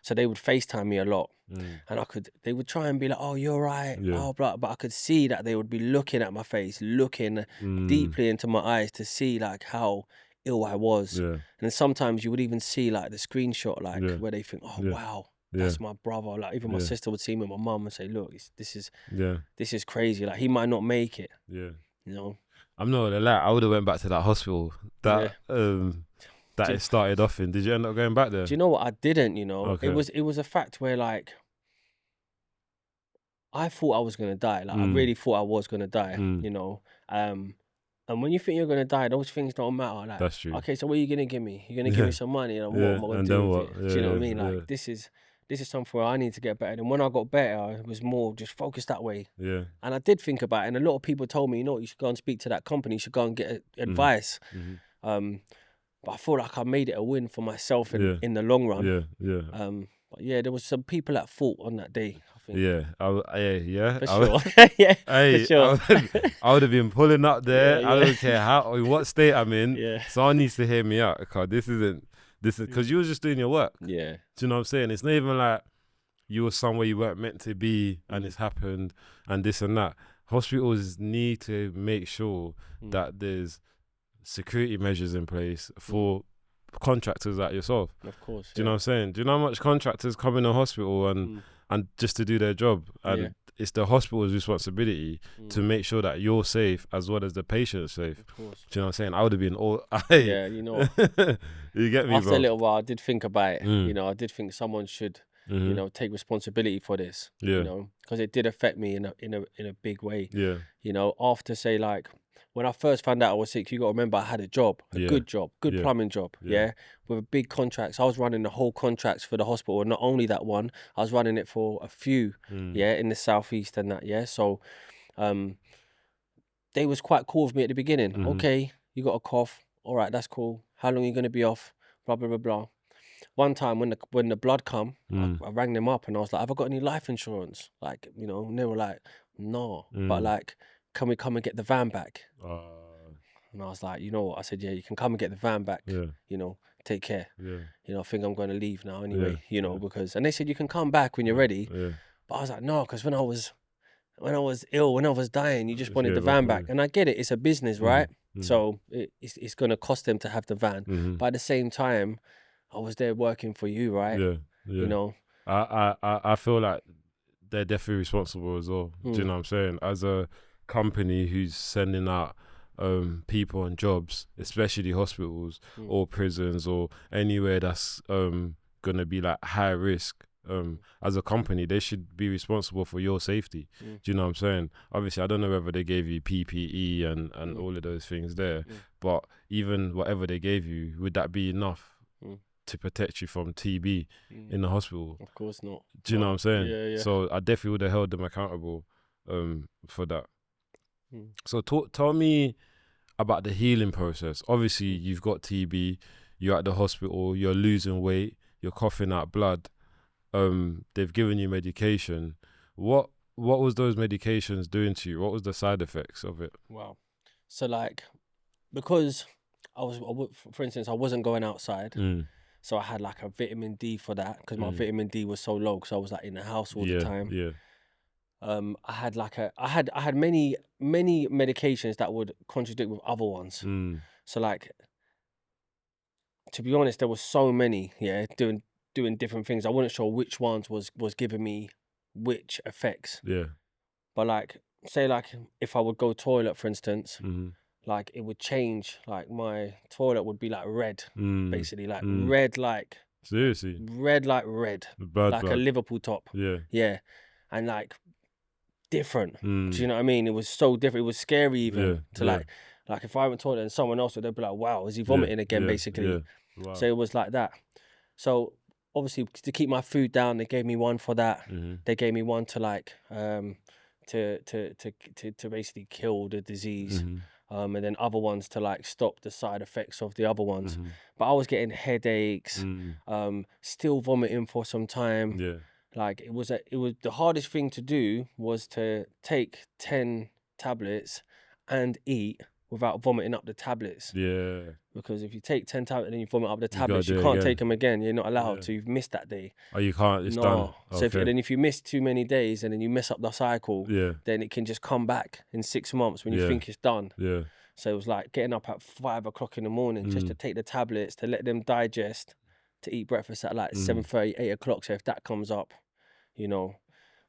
So they would FaceTime me a lot, and they would try and be like, "Oh, you're right," but I could see that they would be looking at my face, looking deeply into my eyes to see like how ill I was. And then sometimes you would even see like the screenshot, like where they think, "Oh, wow." That's my brother. Like even my sister would see me with my mum and say, "Look, this is crazy. Like he might not make it." I'm not gonna lie, I would have went back to that hospital that it started off in. Did you end up going back there? Do you know what? I didn't. Okay. It was a fact where like I thought I was gonna die. Like I really thought I was gonna die. And when you think you're gonna die, those things don't matter. Like, that's true. Okay, so what are you gonna give me? You're gonna give me some money, and what am I gonna do with it? Do you know what I mean? Like this is something where I need to get better. And when I got better, it was more just focused that way. And I did think about it. And a lot of people told me, you should go and speak to that company. You should go and get advice. But I feel like I made it a win for myself in the long run. But yeah, there was some people at fault on that day, I think. For sure. For sure. I would have been pulling up there. I don't care what state I'm in. Someone needs to hear me out, because this is because you were just doing your work. Do you know what I'm saying? It's not even like you were somewhere you weren't meant to be and it's happened and this and that. Hospitals need to make sure that there's security measures in place for contractors like yourself. Of course. Do you know what I'm saying? Do you know how much contractors come in a hospital and just to do their job? And it's the hospital's responsibility to make sure that you're safe as well as the patient's safe. Of course. Do you know what I'm saying? I would have been all... You get me, After bro? a little while, I did think about it. I did think someone should, take responsibility for this. Because it did affect me in a big way. After say like when I first found out I was sick, you got to remember I had a job, a good job, good plumbing job, with a big contracts. I was running the whole contracts for the hospital, and not only that one, I was running it for a few, in the southeast and that, So, they was quite cool with me at the beginning. Okay, you got a cough. All right, that's cool. How long are you gonna be off? Blah blah blah blah. One time when the blood come, I rang them up and I was like, have I got any life insurance? Like, and they were like, no, but like, can we come and get the van back? And I was like, you know what? I said, yeah, you can come and get the van back. Take care. I think I'm going to leave now anyway, because, and they said, you can come back when you're ready. But I was like, no, because when I was ill, when I was dying, you just wanted the van back. And I get it. It's a business, right? So it's going to cost them to have the van. But at the same time, I was there working for you, right? I feel like they're definitely responsible as well. Do you know what I'm saying? As a company who's sending out people on jobs, especially hospitals or prisons or anywhere that's gonna be like high risk, as a company, they should be responsible for your safety. Do you know what I'm saying? Obviously, I don't know whether they gave you PPE and all of those things there, but even whatever they gave you, would that be enough to protect you from TB in the hospital? Of course not. Do you know what I'm saying? Yeah. So I definitely would have held them accountable for that. So tell me about the healing process. Obviously, you've got TB, you're at the hospital, you're losing weight, you're coughing out blood. They've given you medication. What was those medications doing to you? What was the side effects of it? Wow. So like, because for instance, I wasn't going outside. So I had like a vitamin D for that, because my vitamin D was so low, because I was like in the house all the time. I had many medications that would contradict with other ones. So like, to be honest, there were so many, doing different things. I wasn't sure which ones was giving me which effects. But like, say like if I would go toilet, for instance, like it would change, like my toilet would be like red, basically, like red, like seriously, red, like red, like a Liverpool top. And like different. Do you know what I mean? It was so different. It was scary even to like if I went to toilet and someone else would, they'd be like, wow, is he vomiting again, basically. Wow. So it was like that. So obviously, to keep my food down, they gave me one for that. They gave me one to like to basically kill the disease. And then other ones to like stop the side effects of the other ones. But I was getting headaches, still vomiting for some time. Like it was the hardest thing to do was to take 10 tablets and eat without vomiting up the tablets. Because if you take 10 tablets and then you vomit up the tablets, you can't take them again. You're not allowed to. You've missed that day. Oh, you can't. It's done. So if you miss too many days and then you mess up the cycle, then it can just come back in 6 months when you think it's done. So it was like getting up at 5 o'clock in the morning just to take the tablets, to let them digest, to eat breakfast at like 7:30, 8 o'clock. So if that comes up,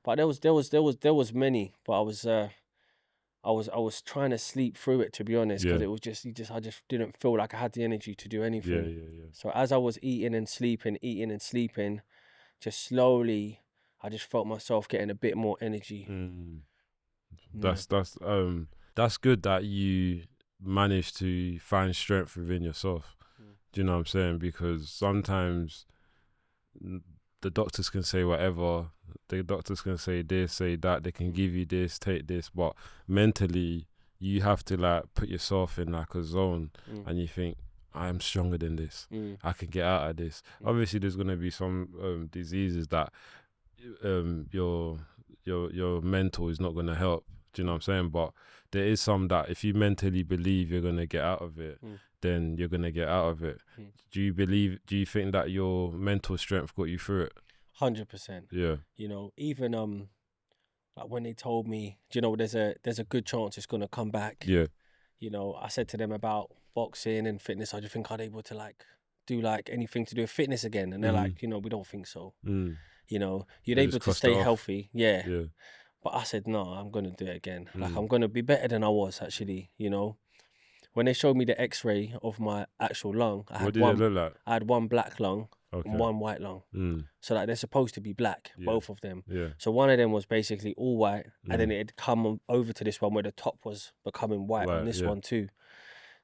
but there was many, but I was trying to sleep through it, to be honest, because it was I just didn't feel like I had the energy to do anything. So as I was eating and sleeping, just slowly, I just felt myself getting a bit more energy. That's good that you managed to find strength within yourself. Do you know what I'm saying? Because sometimes the doctors can say whatever, the doctors can say this, say that, they can give you this, take this, but mentally you have to like put yourself in like a zone and you think, I'm stronger than this, I can get out of this. Obviously there's going to be some diseases that your mental is not going to help. Do you know what I'm saying? But there is some that if you mentally believe you're going to get out of it, then you're going to get out of it. Do you think that your mental strength got you through it? 100%. Yeah. Even like when they told me, there's a good chance it's going to come back. Yeah. I said to them about boxing and fitness, I just think I'd able to like do like anything to do with fitness again. And they're like, we don't think so. You're able to stay healthy. Yeah. But I said, no, I'm going to do it again. Like, I'm going to be better than I was, actually, When they showed me the x-ray of my actual lung, I had one black lung Okay. and one white lung. Mm. So like they're supposed to be black, Yeah. both of them. Yeah. So one of them was basically all white, and then Mm. it had come over to this one where the top was becoming white on Right, this yeah. one too.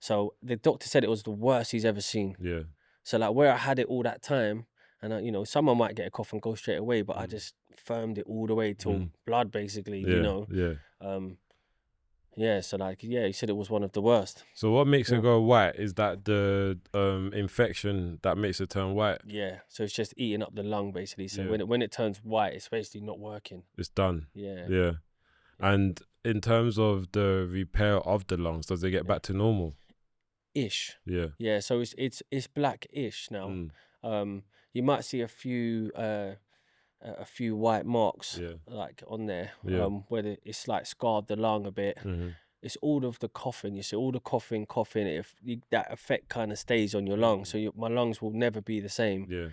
So the doctor said it was the worst he's ever seen. Yeah. So like where I had it all that time, and you know, someone might get a cough and go straight away, but I just firmed it all the way till blood, basically. Yeah. You know. Yeah. Yeah. So like, yeah, he said it was one of the worst. So what makes Yeah. it go white? Is that the infection that makes it turn white? Yeah. So it's just eating up the lung, basically. So Yeah. when it turns white, it's basically not working. It's done. Yeah. Yeah. And in terms of the repair of the lungs, does it get back to normal? Ish. Yeah. Yeah. So it's black-ish now. You might see a few white marks like on there where it's like scarred the lung a bit. It's all of the coughing. You see all the coughing. That effect kind of stays on your lungs. So my lungs will never be the same. Yeah.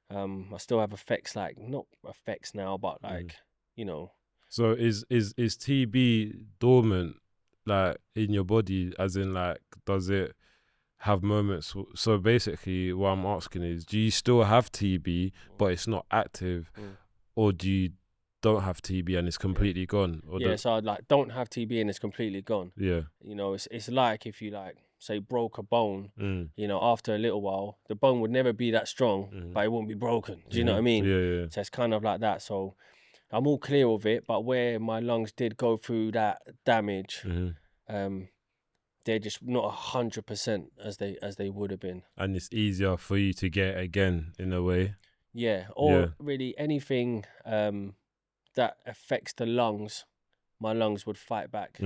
I still have effects, like not effects now, but like you know. So is TB dormant, like in your body, as in like, does it have moments? So basically what I'm asking is, do you still have TB but it's not active, or do you don't have TB and it's completely gone? Or So I like don't have TB and it's completely gone. Yeah. You know, it's like if you like say broke a bone, you know, after a little while the bone would never be that strong, but it won't be broken. Do you know what I mean? Yeah. So it's kind of like that. So I'm all clear of it, but where my lungs did go through that damage, they're just not 100% as they would have been. And it's easier for you to get again in a way. Yeah, or really anything that affects the lungs, my lungs would fight back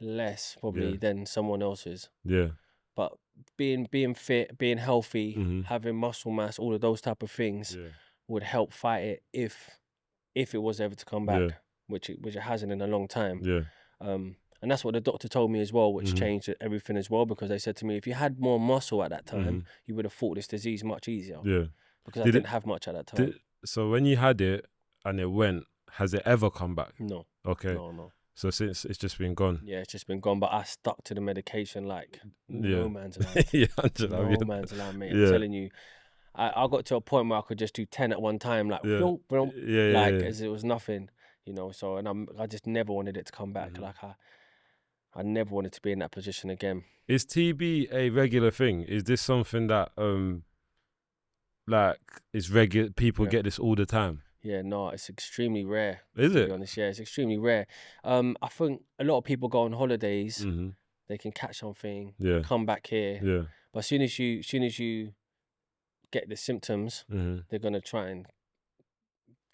less probably than someone else's. Yeah. But being fit, being healthy, having muscle mass, all of those type of things would help fight it if it was ever to come back, which it hasn't in a long time. Yeah. And that's what the doctor told me as well, which changed everything as well, because they said to me, if you had more muscle at that time, you would have fought this disease much easier. Yeah. Because I didn't have much at that time. So when you had it and it went, has it ever come back? No. Okay. No. So since it's just been gone. Yeah, it's just been gone. But I stuck to the medication like no man's allowed. No man's allowed, mate. I'm telling you. I got to a point where I could just do 10 at one time, like as it was nothing, you know. So I just never wanted it to come back. Like I never wanted to be in that position again. Is TB a regular thing? Is this something that like is regular? People get this all the time? Yeah, no, it's extremely rare. Is it? To be honest, yeah, it's extremely rare. I think a lot of people go on holidays, they can catch something, come back here. Yeah. But as soon as you get the symptoms, they're gonna try and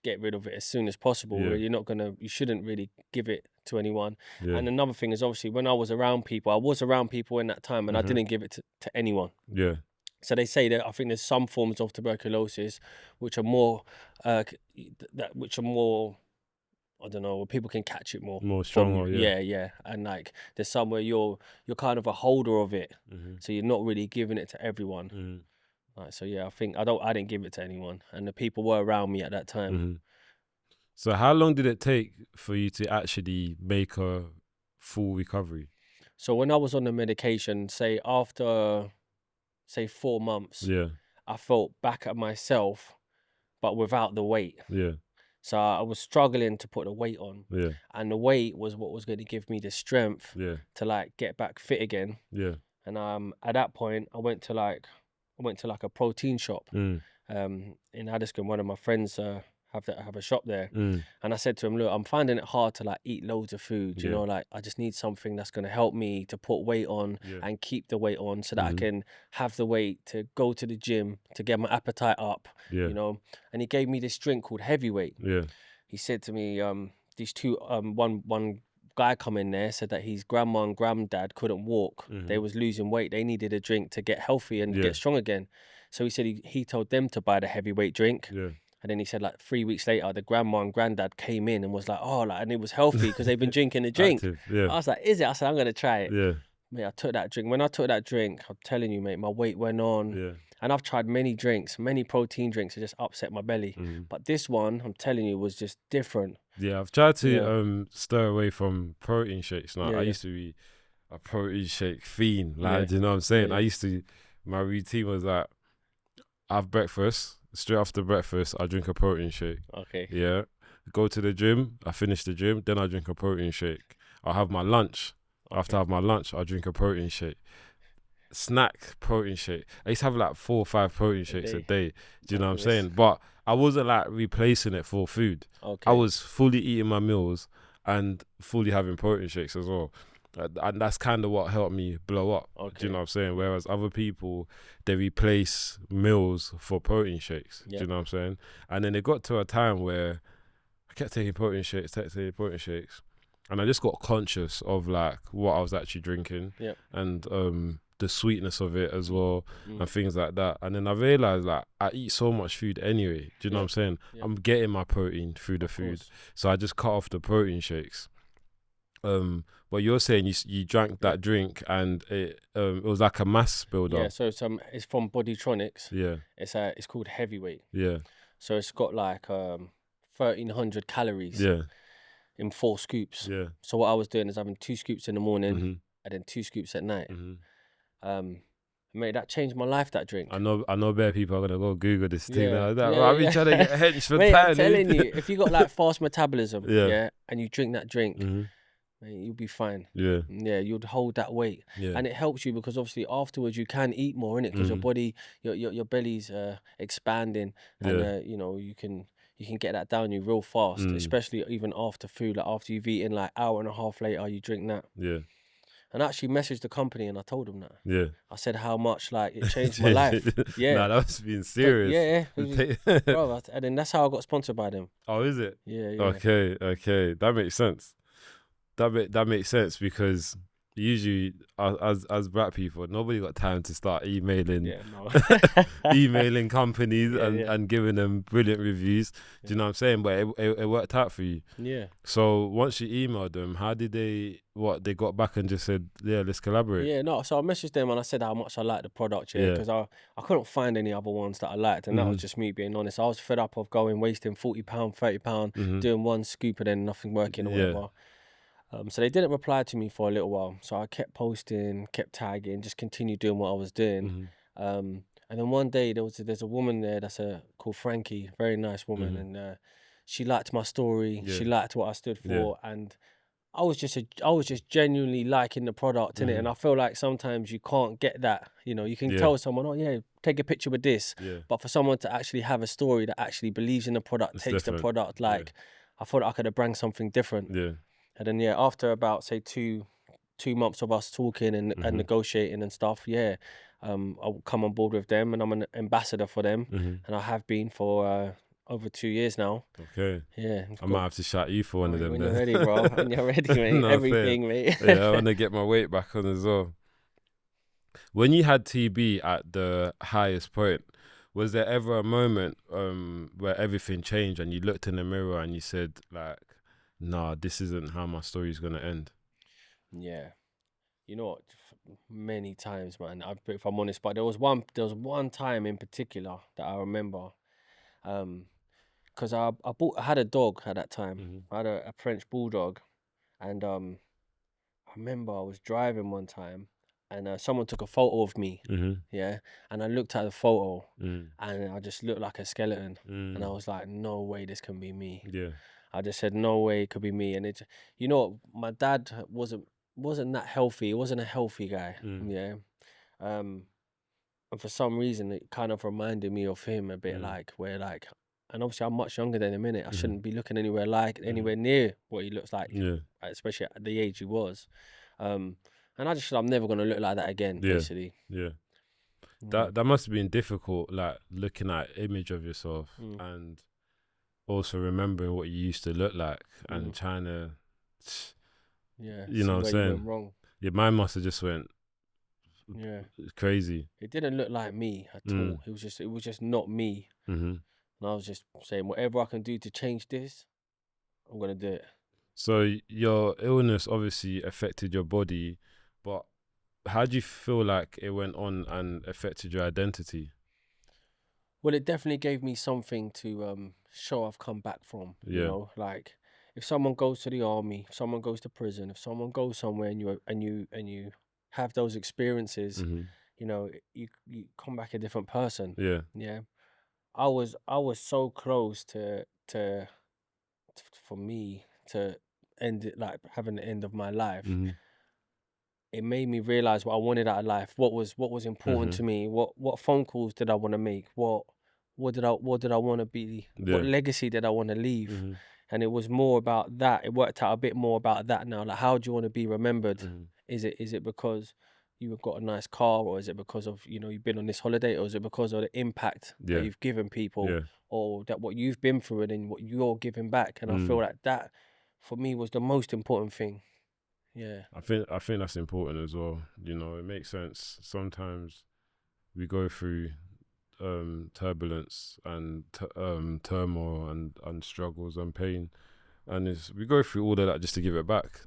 get rid of it as soon as possible. Yeah. You shouldn't really give it to anyone. Yeah. And another thing is, obviously, when I was around people in that time, and I didn't give it to anyone. Yeah. So they say that I think there's some forms of tuberculosis which are more, I don't know, where people can catch it more stronger. Yeah. And like there's some where you're kind of a holder of it, so you're not really giving it to everyone. Right, so yeah, I didn't give it to anyone, and the people were around me at that time. So how long did it take for you to actually make a full recovery? So when I was on the medication, say after 4 months, I felt back at myself, but without the weight. Yeah. So I was struggling to put the weight on. Yeah. And the weight was what was going to give me the strength to like get back fit again. Yeah. And at that point I went to like a protein shop in Addiscombe. One of my friends have a shop there, and I said to him, look, I'm finding it hard to like eat loads of food, you know, like I just need something that's going to help me to put weight on and keep the weight on so that I can have the weight to go to the gym to get my appetite up, you know. And he gave me this drink called Heavyweight. Yeah. He said to me, these two one guy come in there, said that his grandma and granddad couldn't walk. They was losing weight. They needed a drink to get healthy and get strong again. So he said he told them to buy the Heavyweight drink. Yeah. And then he said like 3 weeks later, the grandma and granddad came in and was like, oh, like, and it was healthy because they've been drinking the drink. I was like, is it? I said, I'm going to try it. Yeah. Mate, I took that drink. When I took that drink, I'm telling you, mate, my weight went on. Yeah. And I've tried many drinks, many protein drinks to just upset my belly. But this one, I'm telling you, was just different. Yeah, I've tried to stir away from protein shakes. Like, I used to be a protein shake fiend. Like, do you know what I'm saying? I used to, my routine was like, I have breakfast. Straight after breakfast, I drink a protein shake. Okay. Yeah. Go to the gym. I finish the gym. Then I drink a protein shake. I'll have my lunch. Okay. After I have my lunch, I'll drink a protein shake. Snack, protein shake. I used to have like 4 or 5 protein shakes a day. Do you know what I'm saying? But I wasn't like replacing it for food. Okay. I was fully eating my meals and fully having protein shakes as well. And that's kind of what helped me blow up. Okay. Do you know what I'm saying? Whereas other people, they replace meals for protein shakes. Yep. Do you know what I'm saying? And then it got to a time where I kept taking protein shakes. And I just got conscious of like what I was actually drinking. Yep. And the sweetness of it as well, and things like that. And then I realized like I eat so much food anyway. Do you know what I'm saying? Yep. I'm getting my protein through the food. So I just cut off the protein shakes. But you're saying you drank that drink and it was like a mass builder. Yeah, so it's from Bodytronics. Yeah. It's called Heavyweight. Yeah. So it's got like 1,300 calories. Yeah. In 4 scoops. Yeah. So what I was doing is having 2 scoops in the morning and then 2 scoops at night. Mate, that changed my life, that drink. I know bare people are gonna go Google this thing. Yeah. I've been trying to get hench for Mate, time. I'm telling you, if you got like fast metabolism, Yeah. and you drink that drink, mate, you'll be fine. Yeah. Yeah, you'd hold that weight. Yeah. And it helps you because obviously afterwards you can eat more, innit? Because your body, your belly's expanding, and you can get that down you real fast, especially even after food. Like after you've eaten, like hour and a half later, you drink that. Yeah. And I actually messaged the company and I told them that. Yeah. I said how much like it changed my life. Yeah. Nah, that was being serious. Bro, and then that's how I got sponsored by them. Oh, is it? Yeah. Okay. That makes sense. That makes sense because usually as black people, nobody got time to start emailing emailing companies and giving them brilliant reviews. Do you know what I'm saying? But it worked out for you. Yeah. So once you emailed them, how did they got back and just said, yeah, let's collaborate? Yeah, no, so I messaged them and I said how much I liked the product, because I couldn't find any other ones that I liked, and that was just me being honest. I was fed up of wasting £40, £30, doing one scoop and then nothing working or whatever. So they didn't reply to me for a little while. So I kept posting, kept tagging, just continued doing what I was doing. And then one day there's a woman there called Frankie, very nice woman, and she liked my story. She liked what I stood for, and I was just genuinely liking the product, innit? And I feel like sometimes you can't get that. You can tell someone, oh yeah, take a picture with this, but for someone to actually have a story that actually believes in the product, takes different. The product, I thought I could have brought something different. Yeah. And then after about say 2 months of us talking and negotiating and stuff, I'll come on board with them, and I'm an ambassador for them, and I have been for over 2 years now. Okay. Yeah. I might have to shout you for one of them. When you're ready, bro. When you're ready, mate. No, everything, mate. Yeah, I want to get my weight back on as well. When you had TB at the highest point, was there ever a moment where everything changed and you looked in the mirror and you said like, nah, this isn't how my story's gonna end? Yeah, you know what? Many times, man. If I'm honest, but there was one time in particular that I remember, because I had a dog at that time. I had a French bulldog, and I remember I was driving one time, and someone took a photo of me. Yeah, and I looked at the photo, and I just looked like a skeleton, and I was like, no way, this can be me. Yeah. I just said, no way it could be me. And my dad wasn't that healthy. He wasn't a healthy guy. Yeah. And for some reason, it kind of reminded me of him a bit, and obviously I'm much younger than him, innit? I shouldn't be looking anywhere near what he looks like, especially at the age he was. And I just said, I'm never going to look like that again, basically. Yeah. That must have been difficult, like looking at image of yourself and also remembering what you used to look like and trying to, you know what I'm saying? Wrong. Your mind must have just went crazy. It didn't look like me at all. It was just not me. And I was just saying, whatever I can do to change this, I'm gonna do it. So your illness obviously affected your body, but how do you feel like it went on and affected your identity? Well, it definitely gave me something to show I've come back from. You know, like if someone goes to the army, if someone goes to prison, if someone goes somewhere and you have those experiences, you know, you come back a different person. Yeah. Yeah. I was so close for me to end it, like having the end of my life. Mm-hmm. It made me realize what I wanted out of life, what was important to me, what phone calls did I want to make, what did I want to be, what legacy did I want to leave. And it was more about that. It worked out a bit more about that now. Like, how do you want to be remembered? Is it because you've got a nice car, or is it because of, you know, you've been on this holiday, or is it because of the impact that you've given people, or that what you've been through and then what you're giving back? And I feel like that for me was the most important thing. Yeah. I think that's important as well. You know, it makes sense. Sometimes we go through turbulence and turmoil and struggles and pain, and we go through all of that just to give it back.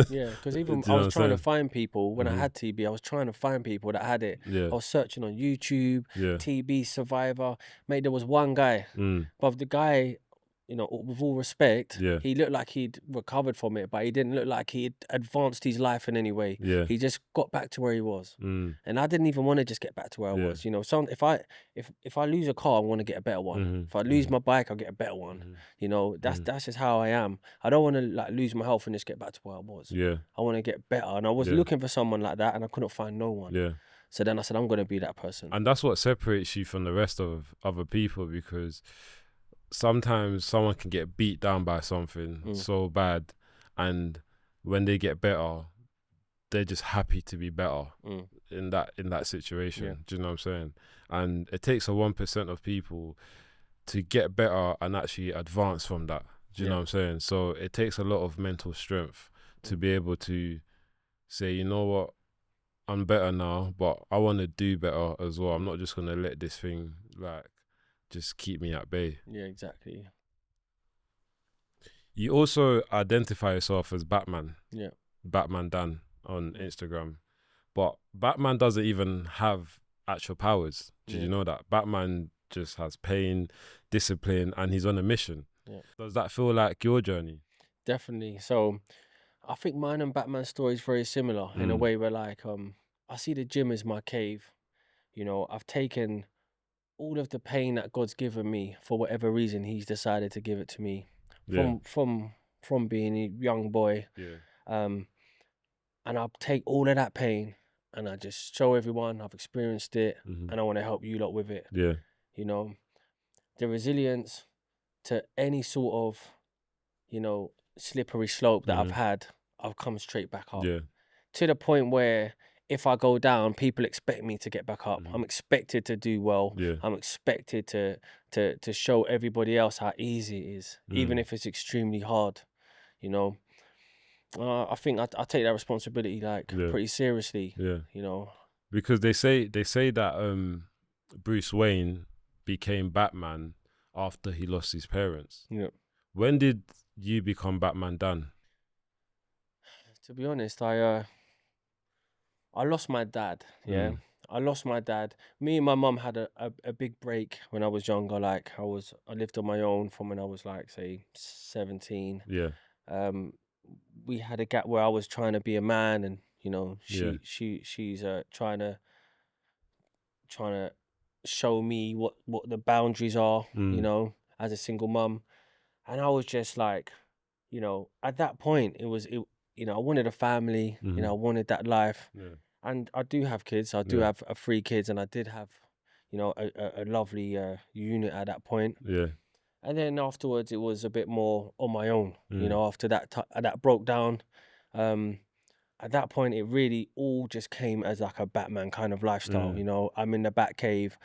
Yeah, because even I was trying to find people when I had TB. I was trying to find people that had it. I was searching on YouTube, TB survivor. Mate, there was one guy, but the guy, you know, with all respect, he looked like he'd recovered from it, but he didn't look like he'd advanced his life in any way. He just got back to where he was, and I didn't even want to just get back to where I was. You know, if I lose a car, I want to get a better one. If I lose my bike, I'll get a better one. You know, that's just how I am. I don't want to like lose my health and just get back to where I was. I want to get better, and I was looking for someone like that, and I couldn't find no one. So then I said, I'm going to be that person. And that's what separates you from the rest of other people, because sometimes someone can get beat down by something so bad, and when they get better, they're just happy to be better in that situation. Do you know what I'm saying? And it takes a 1% of people to get better and actually advance from that. Do you know what I'm saying? So it takes a lot of mental strength to be able to say, you know what, I'm better now, but I want to do better as well. I'm not just gonna let this thing like just keep me at bay. Yeah, exactly. You also identify yourself as Batman. Yeah. Batman Dan on Instagram. But Batman doesn't even have actual powers. Did you know that? Batman just has pain, discipline, and he's on a mission. Does that feel like your journey? Definitely. So I think mine and Batman's story is very similar in a way where, like, I see the gym as my cave. You know, I've taken all of the pain that God's given me for whatever reason He's decided to give it to me from being a young boy. And I'll take all of that pain and I just show everyone I've experienced it and I want to help you lot with it. You know, the resilience to any sort of, you know, slippery slope that I've had, I've come straight back up. To the point where if I go down, people expect me to get back up. I'm expected to do well. I'm expected to show everybody else how easy it is, even if it's extremely hard. You know, I think I take that responsibility like pretty seriously. You know, because they say that Bruce Wayne became Batman after he lost his parents. When did you become Batman Dan? To be honest, I lost my dad. I lost my dad. Me and my mum had a big break when I was younger. Like I lived on my own from when I was like, say, 17. We had a gap where I was trying to be a man, and you know, she's trying to show me what the boundaries are, you know, as a single mum. And I was just like, you know, at that point you know, I wanted a family, you know, I wanted that life. And I do have kids. I do have 3 kids, and I did have, you know, a lovely unit at that point. And then afterwards, it was a bit more on my own. You know, after that broke down, at that point, it really all just came as like a Batman kind of lifestyle. You know, I'm in the Bat Cave.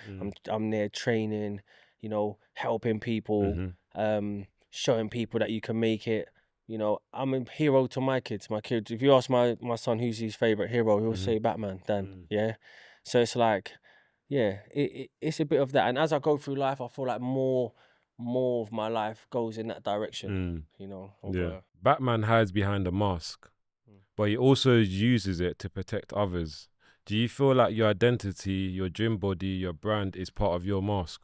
I'm there training. You know, helping people, showing people that you can make it. You know, I'm a hero to my kids. My kids, if you ask my son who's his favorite hero, he'll say Batman, Dan. So it's like, it's a bit of that. And as I go through life, I feel like more of my life goes in that direction. You know. Batman hides behind a mask, but he also uses it to protect others. Do you feel like your identity, your gym body, your brand is part of your mask?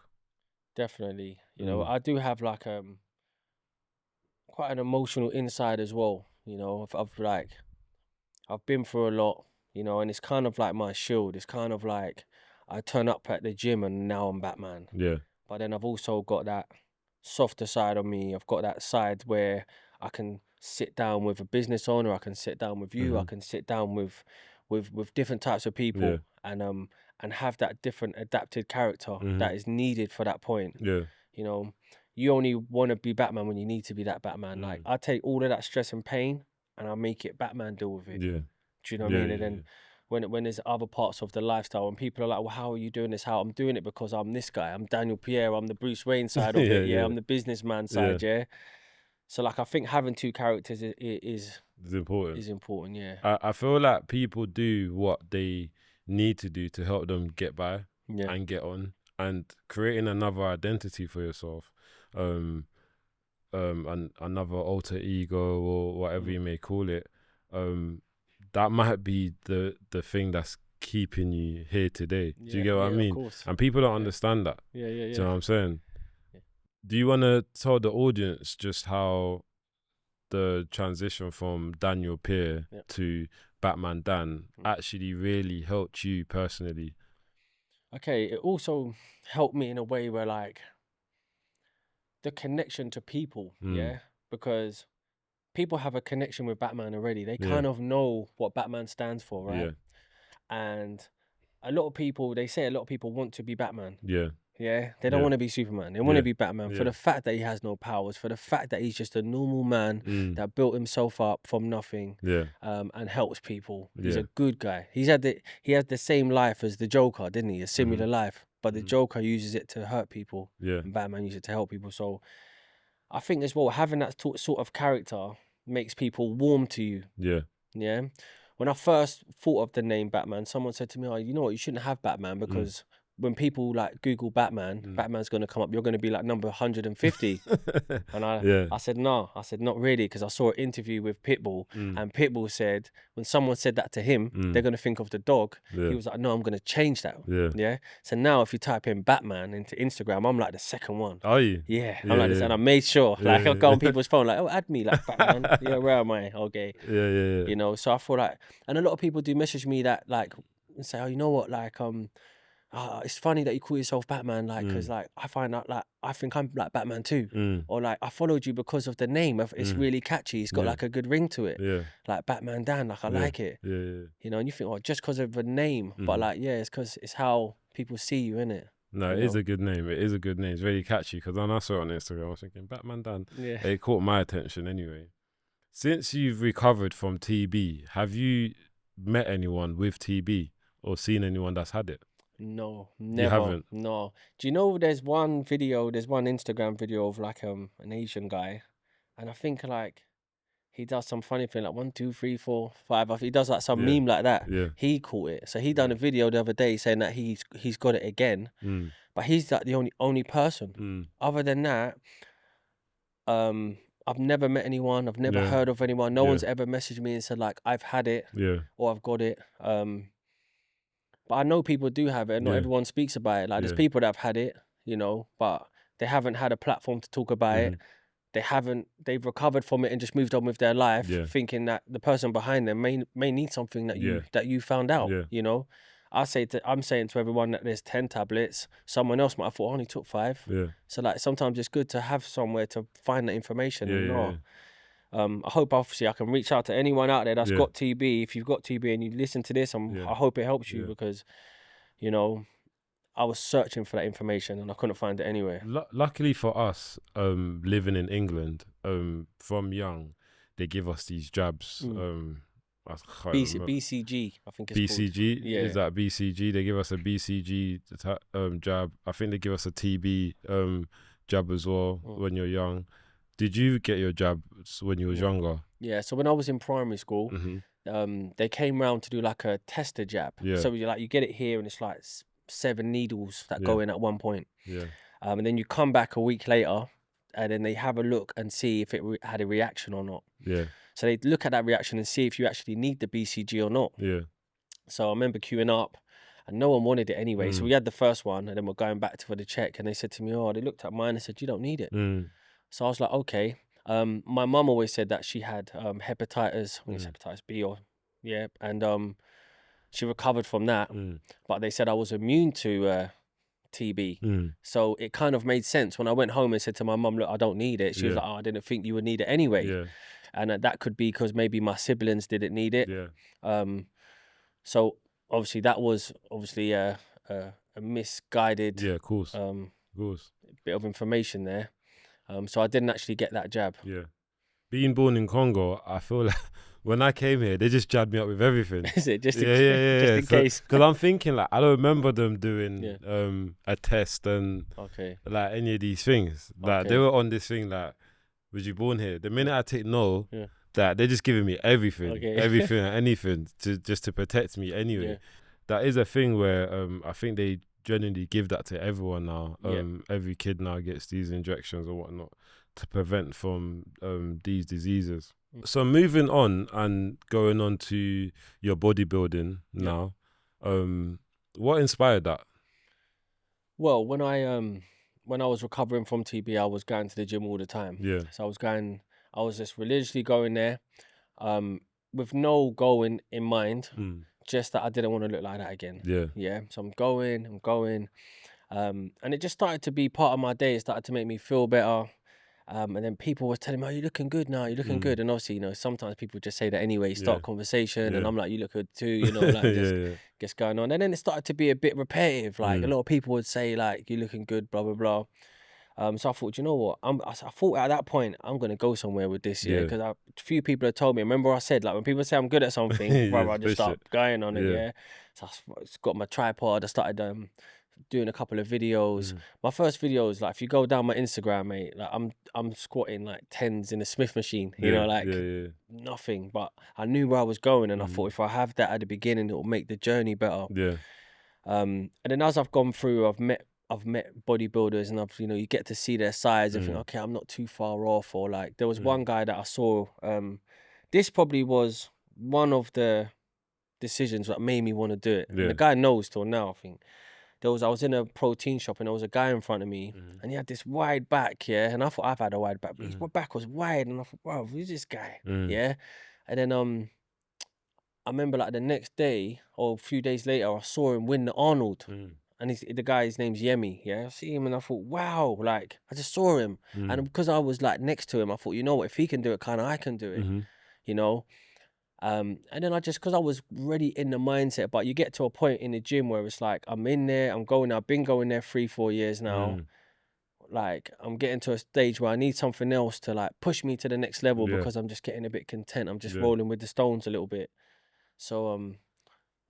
Definitely. You know, I do have like quite an emotional inside as well. You know, I've been through a lot. you know, and it's kind of like my shield. It's kind of like I turn up at the gym and now I'm Batman. Yeah. But then I've also got that softer side of me. I've got that side where I can sit down with a business owner. I can sit down with you. I can sit down with different types of people, and have that different adapted character that is needed for that point. Yeah. You know, you only want to be Batman when you need to be that Batman. Like I take all of that stress and pain and I make it Batman deal with it. Yeah. Do you know what I mean? And then when there's other parts of the lifestyle and people are like, well, how are you doing this? How? I'm doing it because I'm this guy. I'm Daniel Pierre. I'm the Bruce Wayne side of it. Yeah. I'm the businessman side. Yeah. So like, I think having two characters is It's important. Is important. Yeah. I feel like people do what they need to do to help them get by and get on, and creating another identity for yourself, and another alter ego or whatever you may call it, that might be the thing that's keeping you here today. Do you get what I mean? Of course. And people don't understand that. Yeah. Do you know what I'm saying? Yeah. Do you want to tell the audience just how the transition from Daniel Pierre to Batman Dan actually really helped you personally? Okay, it also helped me in a way where, like, the connection to people, because people have a connection with Batman already. They kind of know what Batman stands for, right? Yeah. And a lot of people want to be Batman. Yeah. Yeah, they don't want to be Superman. They want to be Batman for the fact that he has no powers, for the fact that he's just a normal man that built himself up from nothing, and helps people. He's a good guy. He had the same life as the Joker, didn't he? A similar life, but the Joker uses it to hurt people, and Batman uses it to help people. So I think as well, having that sort of character makes people warm to you. Yeah. When I first thought of the name Batman, someone said to me, "Oh, you know what? You shouldn't have Batman because when people like Google Batman, Batman's going to come up. You're going to be like number 150." And I said, no. I said, not really, because I saw an interview with Pitbull, and Pitbull said when someone said that to him, they're going to think of the dog. He was like, no, I'm going to change that. Yeah. So now if you type in Batman into Instagram, I'm like the second one. Are you? Yeah. I'm like this, and I made sure, like, I'll go on people's phone, like, oh, add me, like, Batman. Yeah, where am I? Okay. Yeah. You know, so I thought, like, and a lot of people do message me that, like, and say, oh, you know what, like, it's funny that you call yourself Batman, like, because like I find out, like, I think I'm like Batman too, or like I followed you because of the name. It's really catchy. It's got like a good ring to it. Like Batman Dan, like I like it. You know, and you think, oh, just because of the name, but like, it's because it's how people see you, innit? No, it is a good name. It is a good name. It's really catchy. Because when I saw it on Instagram, I was thinking Batman Dan. It caught my attention anyway. Since you've recovered from TB, have you met anyone with TB or seen anyone that's had it? No, never. You haven't? No. Do you know there's one Instagram video of like an Asian guy, and I think like he does some funny thing like 1, 2, 3, 4, 5. He does like some meme like that. He caught it, so he done a video the other day saying that he's got it again, but he's like the only person. Other than that, I've never met anyone. I've never heard of anyone. No one's ever messaged me and said like I've had it or I've got it. But I know people do have it, and not everyone speaks about it. Like there's people that have had it, you know, but they haven't had a platform to talk about it. They've recovered from it and just moved on with their life, thinking that the person behind them may need something that you found out. You know, I'm saying to everyone that there's 10 tablets. Someone else might have thought, I only took 5. So like sometimes it's good to have somewhere to find that information. I hope obviously I can reach out to anyone out there that's got TB. If you've got TB and you listen to this, I hope it helps you because, you know, I was searching for that information and I couldn't find it anywhere. Luckily for us, living in England, from young, they give us these jabs. BCG, I think it's BCG? Called. Yeah. Is that BCG? They give us a BCG jab. I think they give us a TB jab as well when you're young. Did you get your jabs when you was younger? Yeah, so when I was in primary school, they came round to do like a tester jab. So you get it here and it's like 7 needles that go in at one point. And then you come back a week later and then they have a look and see if it had a reaction or not. So they look at that reaction and see if you actually need the BCG or not. So I remember queuing up and no one wanted it anyway. So we had the first one and then we're going back for the check and they said to me, oh, they looked at mine and said, you don't need it. So I was like, okay. My mum always said that she had hepatitis, hepatitis B and she recovered from that, but they said I was immune to TB. So it kind of made sense when I went home and said to my mum, look, I don't need it. She was like, oh, I didn't think you would need it anyway. And that could be because maybe my siblings didn't need it. So obviously that was obviously a misguided bit of information there. So I didn't actually get that jab. Being born in Congo, I feel like when I came here, they just jabbed me up with everything. Is it just in case? Because I'm thinking like I don't remember them doing a test and like any of these things. Like they were on this thing like, was you born here? The minute I take that they're just giving me everything, everything and anything to protect me anyway. That is a thing where I think they genuinely give that to everyone now. Every kid now gets these injections or whatnot to prevent from these diseases. So moving on and going on to your bodybuilding now, what inspired that? Well, when I was recovering from TB, I was going to the gym all the time. So I was just religiously going there, with no goal in mind, just that I didn't want to look like that again. So I'm going, and it just started to be part of my day. It started to make me feel better. And then people were telling me, oh, you're looking good now, you're looking good. And obviously, you know, sometimes people just say that anyway, start conversation. And I'm like, you look good too, you know, like just going on. And then it started to be a bit repetitive. Like a lot of people would say like, you're looking good, blah, blah, blah. So I thought, you know what? I thought at that point, I'm going to go somewhere with this, because a few people have told me. Remember I said, like, when people say I'm good at something, brother, I just start going on it, So I got my tripod. I started doing a couple of videos. My first videos, like, if you go down my Instagram, mate, like, I'm squatting like 10s in a Smith machine, you know, like nothing. But I knew where I was going, and I thought if I have that at the beginning, it will make the journey better. And then as I've gone through, I've met bodybuilders, and you know, you get to see their size and think, okay, I'm not too far off. Or like, there was one guy that I saw, this probably was one of the decisions that made me want to do it. And the guy knows till now, I think. I was in a protein shop, and there was a guy in front of me, and he had this wide back, and I thought I've had a wide back, but his back was wide, and I thought, wow, who's this guy? And then I remember like the next day or a few days later, I saw him win the Arnold. And the guy's name's Yemi, I see him and I thought, wow, like, I just saw him. And because I was like next to him, I thought, you know what, if he can do it, kind of I can do it, you know? And then because I was already in the mindset, but you get to a point in the gym where it's like, I'm in there, I've been going there 3-4 years now. Like, I'm getting to a stage where I need something else to like push me to the next level, because I'm just getting a bit content. I'm just rolling with the stones a little bit. So,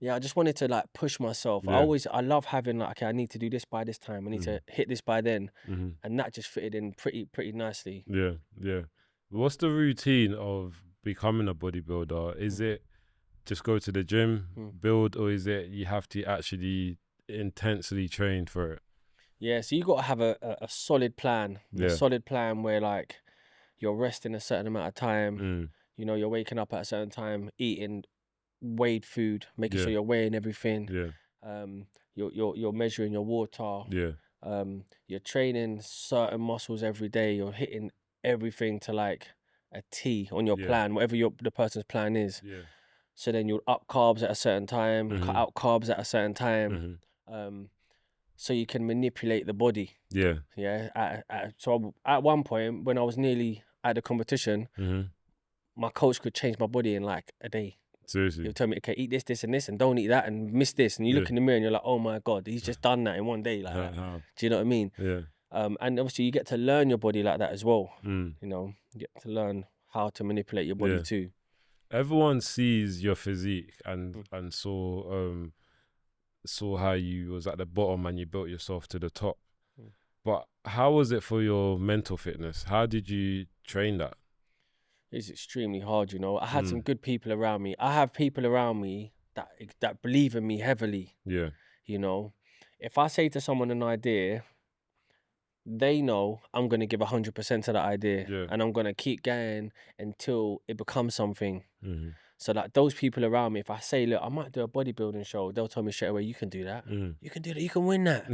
I just wanted to like push myself. I love having like, okay, I need to do this by this time. I need to hit this by then. And that just fitted in pretty nicely. What's the routine of becoming a bodybuilder? Is it just go to the gym, build, or is it you have to actually intensely train for it? So you got to have a solid plan. A solid plan where like you're resting a certain amount of time. You know, you're waking up at a certain time, eating weighed food, making sure you're weighing everything. You're measuring your water. You're training certain muscles every day. You're hitting everything to like a T on your plan, whatever the person's plan is. So then you'll up carbs at a certain time, cut out carbs at a certain time, so you can manipulate the body. So at one point, when I was nearly at the competition, my coach could change my body in like a day. Seriously? He'll tell me, okay, eat this and this, and don't eat that, and miss this. And you look in the mirror and you're like, oh my God, he's just done that in one day. Like that. Do you know what I mean? And obviously you get to learn your body like that as well. You know, you get to learn how to manipulate your body too. Everyone sees your physique and saw how you was at the bottom and you built yourself to the top. But how was it for your mental fitness? How did you train that? It's extremely hard, you know. I had some good people around me. I have people around me that believe in me heavily. You know, if I say to someone an idea, they know I'm gonna give 100% to that idea, Yeah. and I'm gonna keep going until it becomes something. Mm-hmm. So like those people around me, if I say, look, I might do a bodybuilding show, they'll tell me straight away, you can do that. You can do that. You can win that.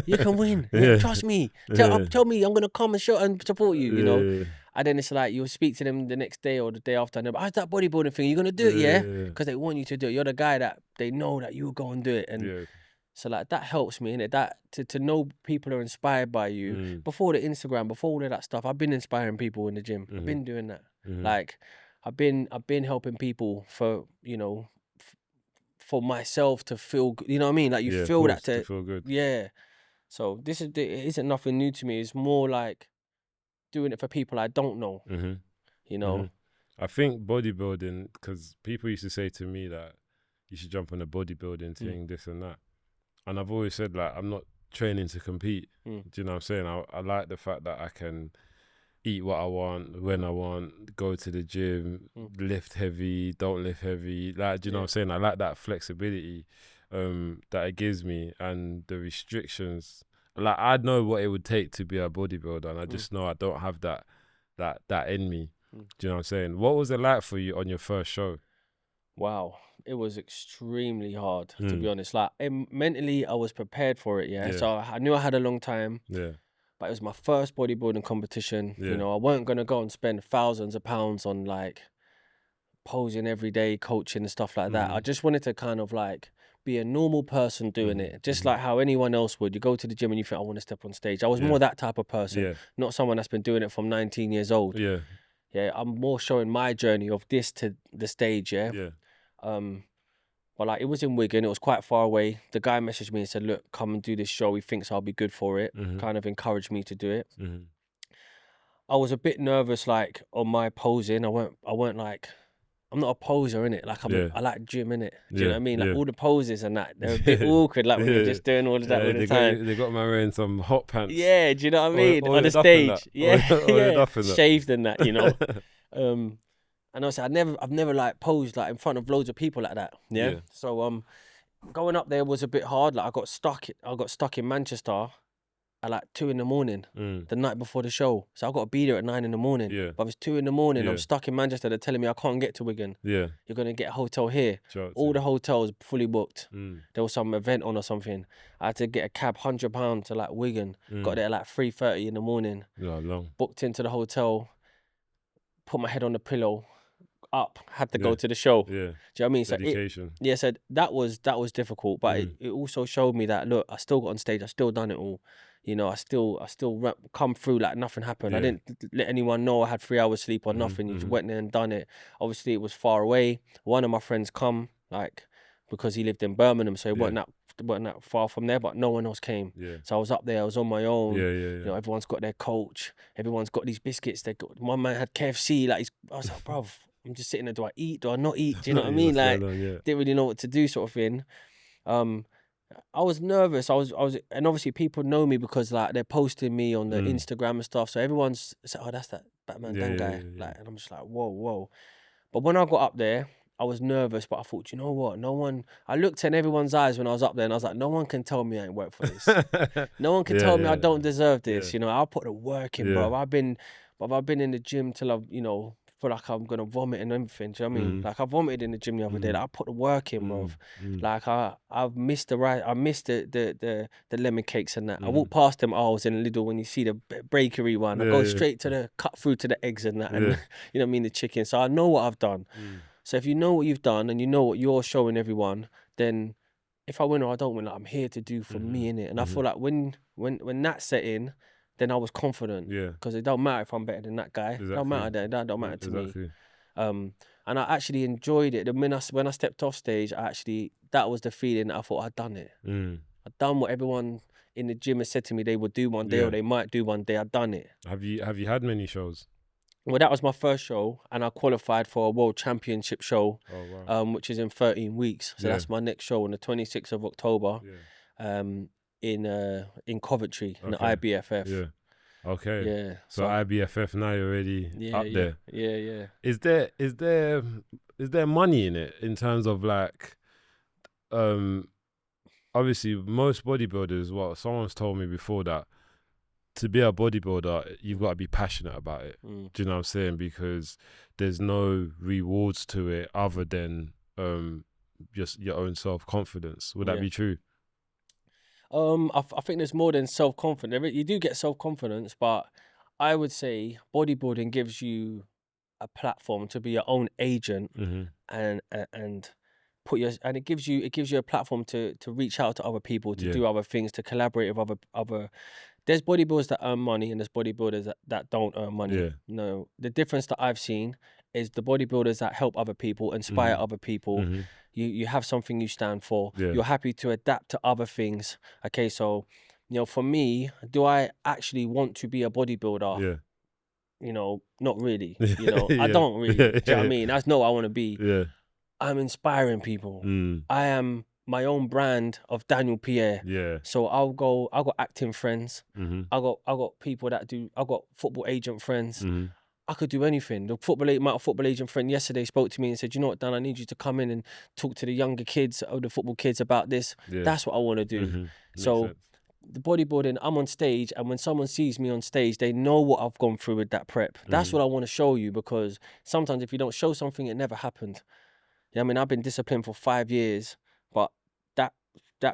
You can win. Yeah, trust me. Tell me, I'm gonna come and show and support you. You know. Yeah. And then it's like you'll speak to them the next day or the day after, and they're like, how's that bodybuilding thing? You're gonna do it, yeah? Because they want you to do it. You're the guy that they know that you'll go and do it. And so like that helps me, innit? That to know people are inspired by you. Before the Instagram, before all of that stuff, I've been inspiring people in the gym. I've been doing that. Like I've been helping people for, you know, for myself to feel good. You know what I mean? Like you feel that to feel good. Yeah. So it isn't nothing new to me. It's more like doing it for people I don't know. You know. I think bodybuilding, because people used to say to me that you should jump on a bodybuilding thing, this and that. And I've always said, like, I'm not training to compete. Do you know what I'm saying? I like the fact that I can eat what I want, when I want, go to the gym, lift heavy, don't lift heavy. Like, do you know what I'm saying? I like that flexibility that it gives me, and the restrictions. Like, I know what it would take to be a bodybuilder, and I just know I don't have that in me. Do you know what I'm saying? What was it like for you on your first show? Wow, it was extremely hard, to be honest. Like mentally, I was prepared for it, So I knew I had a long time. But it was my first bodybuilding competition. You know, I weren't gonna go and spend thousands of pounds on like posing every day, coaching and stuff like that. I just wanted to kind of like be a normal person doing it, just like how anyone else would. You go to the gym and you think, I want to step on stage. I was more that type of person, not someone that's been doing it from 19 years old. Yeah, I'm more showing my journey of this to the stage, But like it was in Wigan, it was quite far away. The guy messaged me and said, look, come and do this show. He thinks I'll be good for it. Kind of encouraged me to do it. I was a bit nervous, like on my posing. I weren't like, I'm not a poser, innit? Like I like gym, innit? Do you know what I mean? Like all the poses and that, they're a bit awkward, like when you're just doing all of that all the time. They got my wearing some hot pants. Yeah, do you know what I mean? On the stage. Yeah, shaved and that, you know. And also, I've never like posed like in front of loads of people like that. Yeah. So going up there was a bit hard. Like I got stuck in Manchester at like 2 a.m, the night before the show. So I got to be there at 9 a.m. But it's 2 a.m. I'm stuck in Manchester. They're telling me I can't get to Wigan. You're gonna get a hotel here. All the hotels fully booked. There was some event on or something. I had to get a cab, £100 to like Wigan. Got there at like 3:30 in the morning. Long. Booked into the hotel. Put my head on the pillow. Up, had to go to the show. Do you know what I mean? Dedication. So so that was difficult, but it also showed me that look, I still got on stage, I still done it all. You know, I still come through like nothing happened. I didn't let anyone know I had 3 hours sleep or nothing. You just went there and done it. Obviously, it was far away. One of my friends come like because he lived in Birmingham, so he wasn't that far from there, but no one else came. So I was up there, I was on my own. You know, everyone's got their coach, everyone's got these biscuits. One man had KFC. Like I was like, bruv, I'm just sitting there. Do I eat? Do I not eat? Do you know what I mean? Like, didn't really know what to do, sort of thing. I was nervous. I was, and obviously people know me because like they're posting me on the Instagram and stuff. So everyone's said, "Oh, that's that Batman Dan guy." Like, and I'm just like, whoa. But when I got up there, I was nervous. But I thought, you know what? No one. I looked in everyone's eyes when I was up there, and I was like, no one can tell me I ain't worked for this. No one can tell me I don't deserve this. You know, I'll put the work in, bro. I've been in the gym till I've, you know, feel like I'm gonna vomit and everything. Do you know what I mean? Like I vomited in the gym the other day. Like, I put the work in, bro. Like I've missed the lemon cakes and that. I walked past them aisles in Lidl when you see the bakery one. I go straight to the cut through to the eggs and that, and you know what I mean, the chicken. So I know what I've done. So if you know what you've done and you know what you're showing everyone, then if I win or I don't win, like, I'm here to do for me, innit? And I feel like when that set in, then I was confident. Because it don't matter if I'm better than that guy. It don't matter. That don't matter to me. And I actually enjoyed it. When I stepped off stage, that was the feeling that I thought I'd done it. I'd done what everyone in the gym has said to me they would do one day or they might do one day. I'd done it. Have you had many shows? Well, that was my first show, and I qualified for a world championship show, which is in 13 weeks. So that's my next show on the 26th of October, in Coventry, in the IBFF. So IBFF now you're already up there. Yeah. Is there money in it in terms of like, obviously most bodybuilders? Well, someone's told me before that to be a bodybuilder, you've got to be passionate about it. Mm. Do you know what I'm saying? Because there's no rewards to it other than just your own self-confidence. Would that be true? I think there's more than self-confidence. You do get self-confidence, but I would say bodybuilding gives you a platform to be your own agent, and it gives you a platform to reach out to other people, to do other things, to collaborate with other. There's bodybuilders that earn money and there's bodybuilders that don't earn money. Yeah. No, the difference that I've seen is the bodybuilders that help other people, inspire other people. You have something you stand for. Yeah. You're happy to adapt to other things. Okay, so for me, do I actually want to be a bodybuilder? Yeah. Not really. I don't really. Do you know what I mean? That's not what I want to be. Yeah. I'm inspiring people. I am my own brand of Daniel Pierre. Yeah. So I got acting friends. I got people that do. I got football agent friends. I could do anything. My football agent friend yesterday spoke to me and said, "You know what, Dan? I need you to come in and talk to the younger kids, or the football kids, about this." Yeah. That's what I want to do. So the bodybuilding, I'm on stage, and when someone sees me on stage, they know what I've gone through with that prep. That's what I want to show you, because sometimes if you don't show something, it never happened. Yeah, I mean, I've been disciplined for 5 years, but that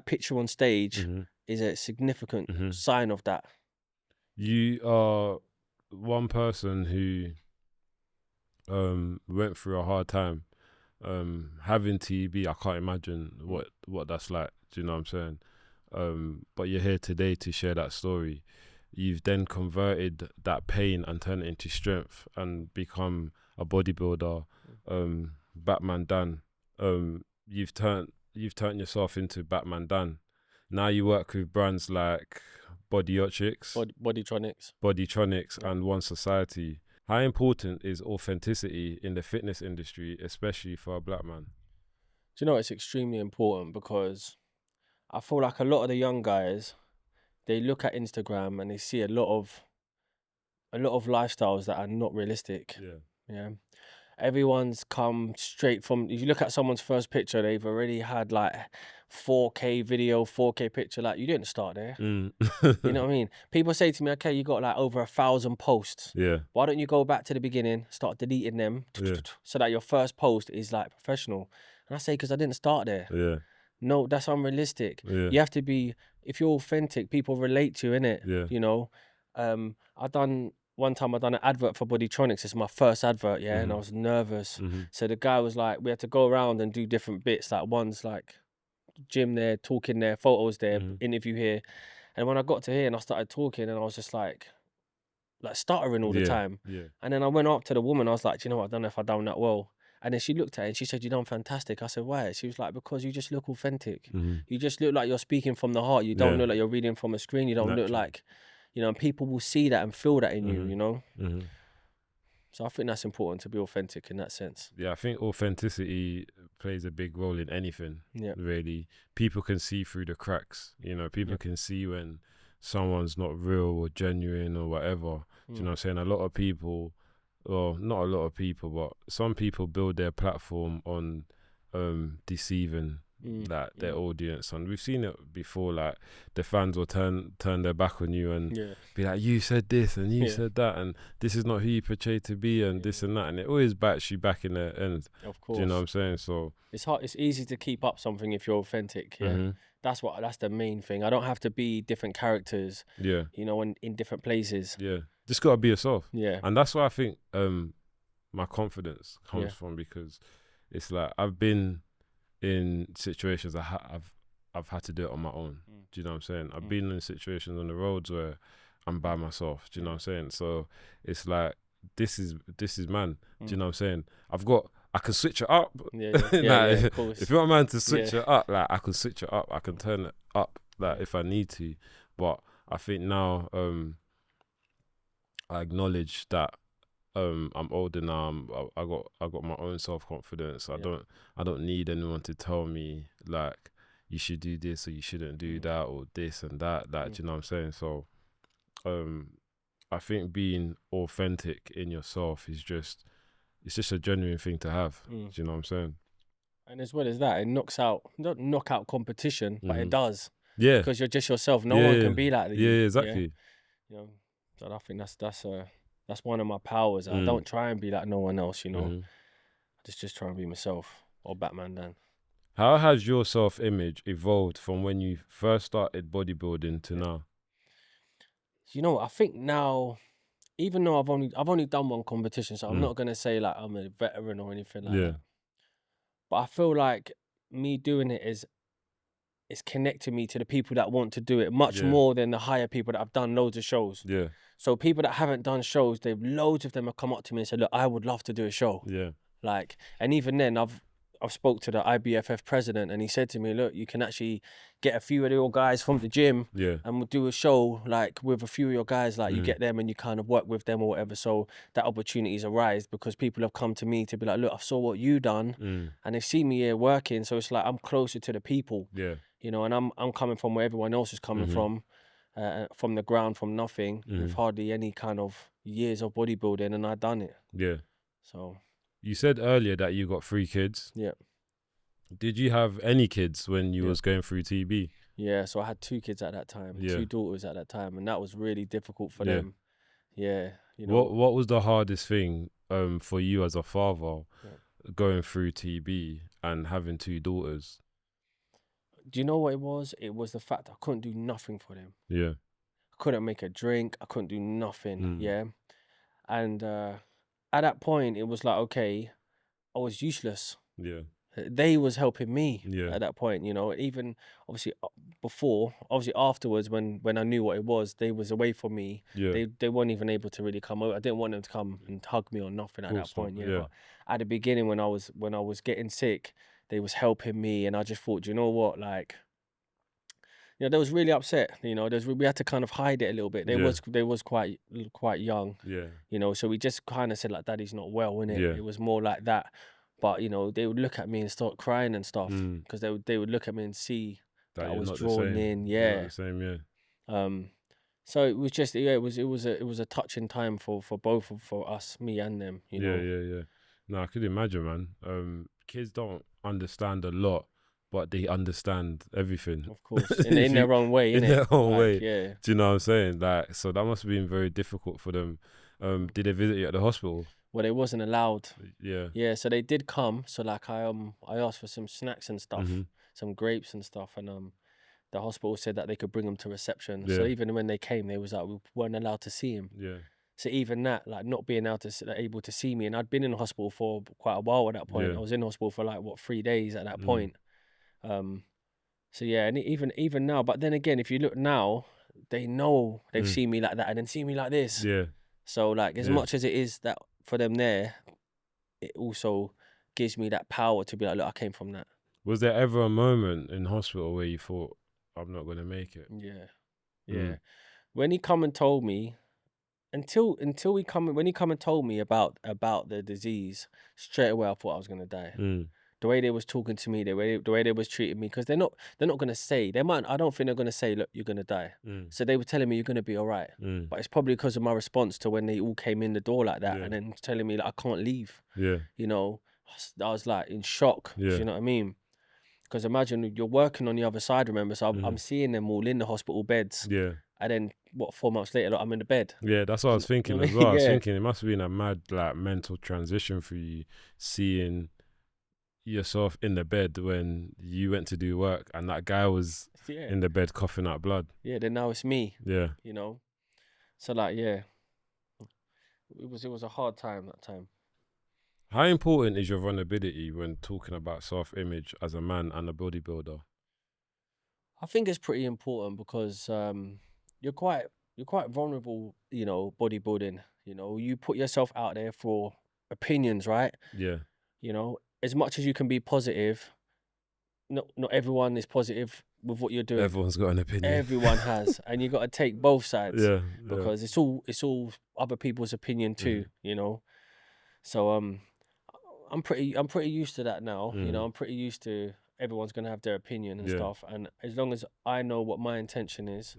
picture on stage is a significant sign of that. You are one person who went through a hard time. Having TB, I can't imagine what that's like. Do you know what I'm saying? But you're here today to share that story. You've then converted that pain and turned it into strength and become a bodybuilder. Batman Dan. You've turned yourself into Batman Dan. Now you work with brands like Bodytronics, and One Society. How important is authenticity in the fitness industry, especially for a black man? Do you know, it's extremely important, because I feel like a lot of the young guys, they look at Instagram and they see a lot of lifestyles that are not realistic. Yeah. Everyone's come straight from, if you look at someone's first picture, they've already had like 4K video, 4K picture. Like, you didn't start there. You know what I mean? People say to me, okay, you got like over 1,000 posts. Yeah. Why don't you go back to the beginning, start deleting them, so that your first post is like professional? And I say, because I didn't start there. Yeah. No, that's unrealistic. Yeah. You have to be, if you're authentic, people relate to you, innit? Yeah. One time I done an advert for Bodytronics. It's my first advert, and I was nervous. So the guy was like, we had to go around and do different bits. Like, one's like gym there, talking there, photos there, interview here. And when I got to here and I started talking, and I was just like stuttering all the time. Yeah. And then I went up to the woman. I was like, do you know what? I don't know if I done that well. And then she looked at it and she said, "You done fantastic." I said, "Why?" She was like, "Because you just look authentic. You just look like you're speaking from the heart. You don't look like you're reading from a screen. You don't look like, and people will see that and feel that in you, So I think that's important, to be authentic in that sense. Yeah, I think authenticity plays a big role in anything. Yeah. Really. People can see through the cracks. People can see when someone's not real or genuine or whatever. Do you know what I'm saying? A lot of people, well, not a lot of people, but some people build their platform on deceiving their audience, and we've seen it before. Like, the fans will turn their back on you and be like, "You said this and you said that, and this is not who you portray to be, and this and that," and it always bats you back in the end. Of course. Do you know what I'm saying? So it's hard. It's easy to keep up something if you're authentic. Yeah. That's the main thing. I don't have to be different characters. Yeah. In different places. Yeah. Just gotta be yourself. Yeah. And that's why I think my confidence comes from, because it's like I've been in situations I've had to do it on my own. Do you know what I'm saying? I've been in situations on the roads where I'm by myself. Do you know what I'm saying? So it's like, this is man. Do you know what I'm saying? I can switch it up. Of course. If you want a man to switch it up, like, I can switch it up. I can turn it up, like, if I need to. But I think now I acknowledge that I'm older now. I got my own self-confidence. I don't need anyone to tell me, like, you should do this or you shouldn't do that, or this and that. Like, do you know what I'm saying? So I think being authentic in yourself is just a genuine thing to have. Do you know what I'm saying? And as well as that, it don't knock out competition, but it does. Yeah. Because you're just yourself. No one can be like you. Yeah, exactly. You know, so I think that's one of my powers. I don't try and be like no one else. You know, I just try and be myself, or Batman Dan. How has your self-image evolved from when you first started bodybuilding to now? You know, I think now, even though I've only done one competition, so I'm not gonna say like I'm a veteran or anything like that. But I feel like me doing it is connecting me to the people that want to do it much more than the higher people that have done loads of shows. Yeah. So people that haven't done shows, loads of them have come up to me and said, "Look, I would love to do a show." Yeah. Like, and even then, I've spoke to the IBFF president, and he said to me, "Look, you can actually get a few of your guys from the gym, and we'll do a show like with a few of your guys. Like, you get them and you kind of work with them or whatever. So that opportunities arise because people have come to me to be like, look, I saw what you done, and they've seen me here working. So it's like I'm closer to the people, you know, and I'm coming from where everyone else is coming from the ground, from nothing, with hardly any kind of years of bodybuilding, and I done it. Yeah. So. You said earlier that you got 3 kids. Yeah. Did you have any kids when you was going through TB? Yeah, so I had 2 kids at that time, 2 daughters at that time, and that was really difficult for them. Yeah, you know. What was the hardest thing for you as a father going through TB and having 2 daughters? Do you know what it was? It was the fact I couldn't do nothing for them. Yeah. I couldn't make a drink. I couldn't do nothing. Yeah. And at that point, it was like, okay, I was useless. Yeah. They was helping me at that point, you know. Even obviously afterwards, when I knew what it was, they was away from me. They weren't even able to really come over. I didn't want them to come and hug me or nothing at that point. But at the beginning, when I was getting sick, they was helping me, and I just thought, you know what, like, you know, they was really upset. You know, we had to kind of hide it a little bit. They was quite young. Yeah. You know, so we just kind of said like, Daddy's not well, innit? It was more like that. But, you know, they would look at me and start crying and stuff because they would look at me and see that I was drawn in. Yeah. Not the same, So it was just, it was a touching time for both for us, me and them, you know. Yeah. No, I could imagine, man. Kids don't understand a lot, but they understand everything. Of course, in their own way, innit? In their own way. Yeah. Do you know what I'm saying? Like, so that must have been very difficult for them. Did they visit you at the hospital? Well, they wasn't allowed. Yeah. So they did come. So like I asked for some snacks and stuff, some grapes and stuff, and the hospital said that they could bring them to reception. So even when they came, they was like, we weren't allowed to see him. Yeah. So even that, like not being able to see me, and I'd been in hospital for quite a while at that point. I was in hospital for like 3 days at that point. So yeah, and even now, but then again, if you look now, they know they've seen me like that and then see me like this. Yeah. So like as much as it is that for them there, it also gives me that power to be like, look, I came from that. Was there ever a moment in hospital where you thought, I'm not gonna make it? Yeah. When he come and told me, when he come and told me about the disease, straight away I thought I was gonna die. The way they was talking to me, the way they was treating me, because they're not gonna say, I don't think they're gonna say, look, you're gonna die. So they were telling me you're gonna be all right. But it's probably because of my response to when they all came in the door like that, and then telling me like I can't leave. Yeah. You know, I was like in shock. Yeah. You know what I mean? Because imagine you're working on the other side, remember? So I'm seeing them all in the hospital beds. Yeah. And then 4 months later, like, I'm in the bed. Yeah, that's what I was thinking as well. I was thinking it must have been a mad like mental transition for you, seeing yourself in the bed when you went to do work and that guy was in the bed coughing out blood. Yeah, then now it's me. Yeah. You know? So like, yeah. It was a hard time that time. How important is your vulnerability when talking about self-image as a man and a bodybuilder? I think it's pretty important because you're quite vulnerable, you know, bodybuilding. You know, you put yourself out there for opinions, right? Yeah. You know, as much as you can be positive, not everyone is positive with what you're doing. Everyone's got an opinion. Everyone has, and you got to take both sides. Yeah. Because it's all other people's opinion too. You know, so I'm pretty used to that now. You know, I'm pretty used to everyone's gonna have their opinion and stuff, and as long as I know what my intention is,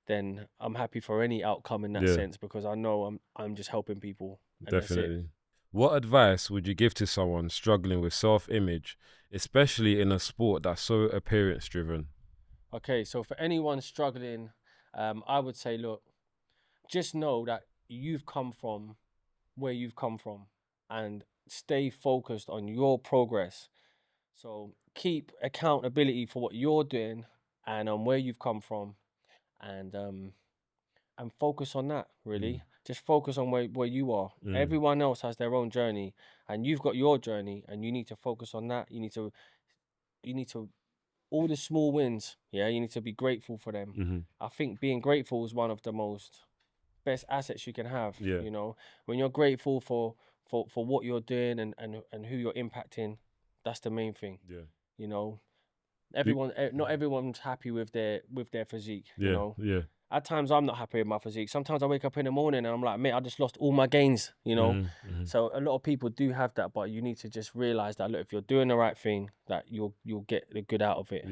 then I'm happy for any outcome in that sense, because I know I'm just helping people. Definitely. What advice would you give to someone struggling with self-image, especially in a sport that's so appearance driven? Okay, so for anyone struggling, I would say, look, just know that you've come from where you've come from, and stay focused on your progress. So keep accountability for what you're doing and on where you've come from, and focus on that, really. Just focus on where you are. Everyone else has their own journey, and you've got your journey, and you need to focus on that. You need to all the small wins, yeah, you need to be grateful for them. I think being grateful is one of the most best assets you can have. You know, when you're grateful for what you're doing and who you're impacting, that's the main thing. You know, not everyone's happy with their physique. You know, at times I'm not happy with my physique. Sometimes I wake up in the morning and I'm like, mate, I just lost all my gains, you know. So a lot of people do have that, but you need to just realize that, look, if you're doing the right thing, that you'll get the good out of it.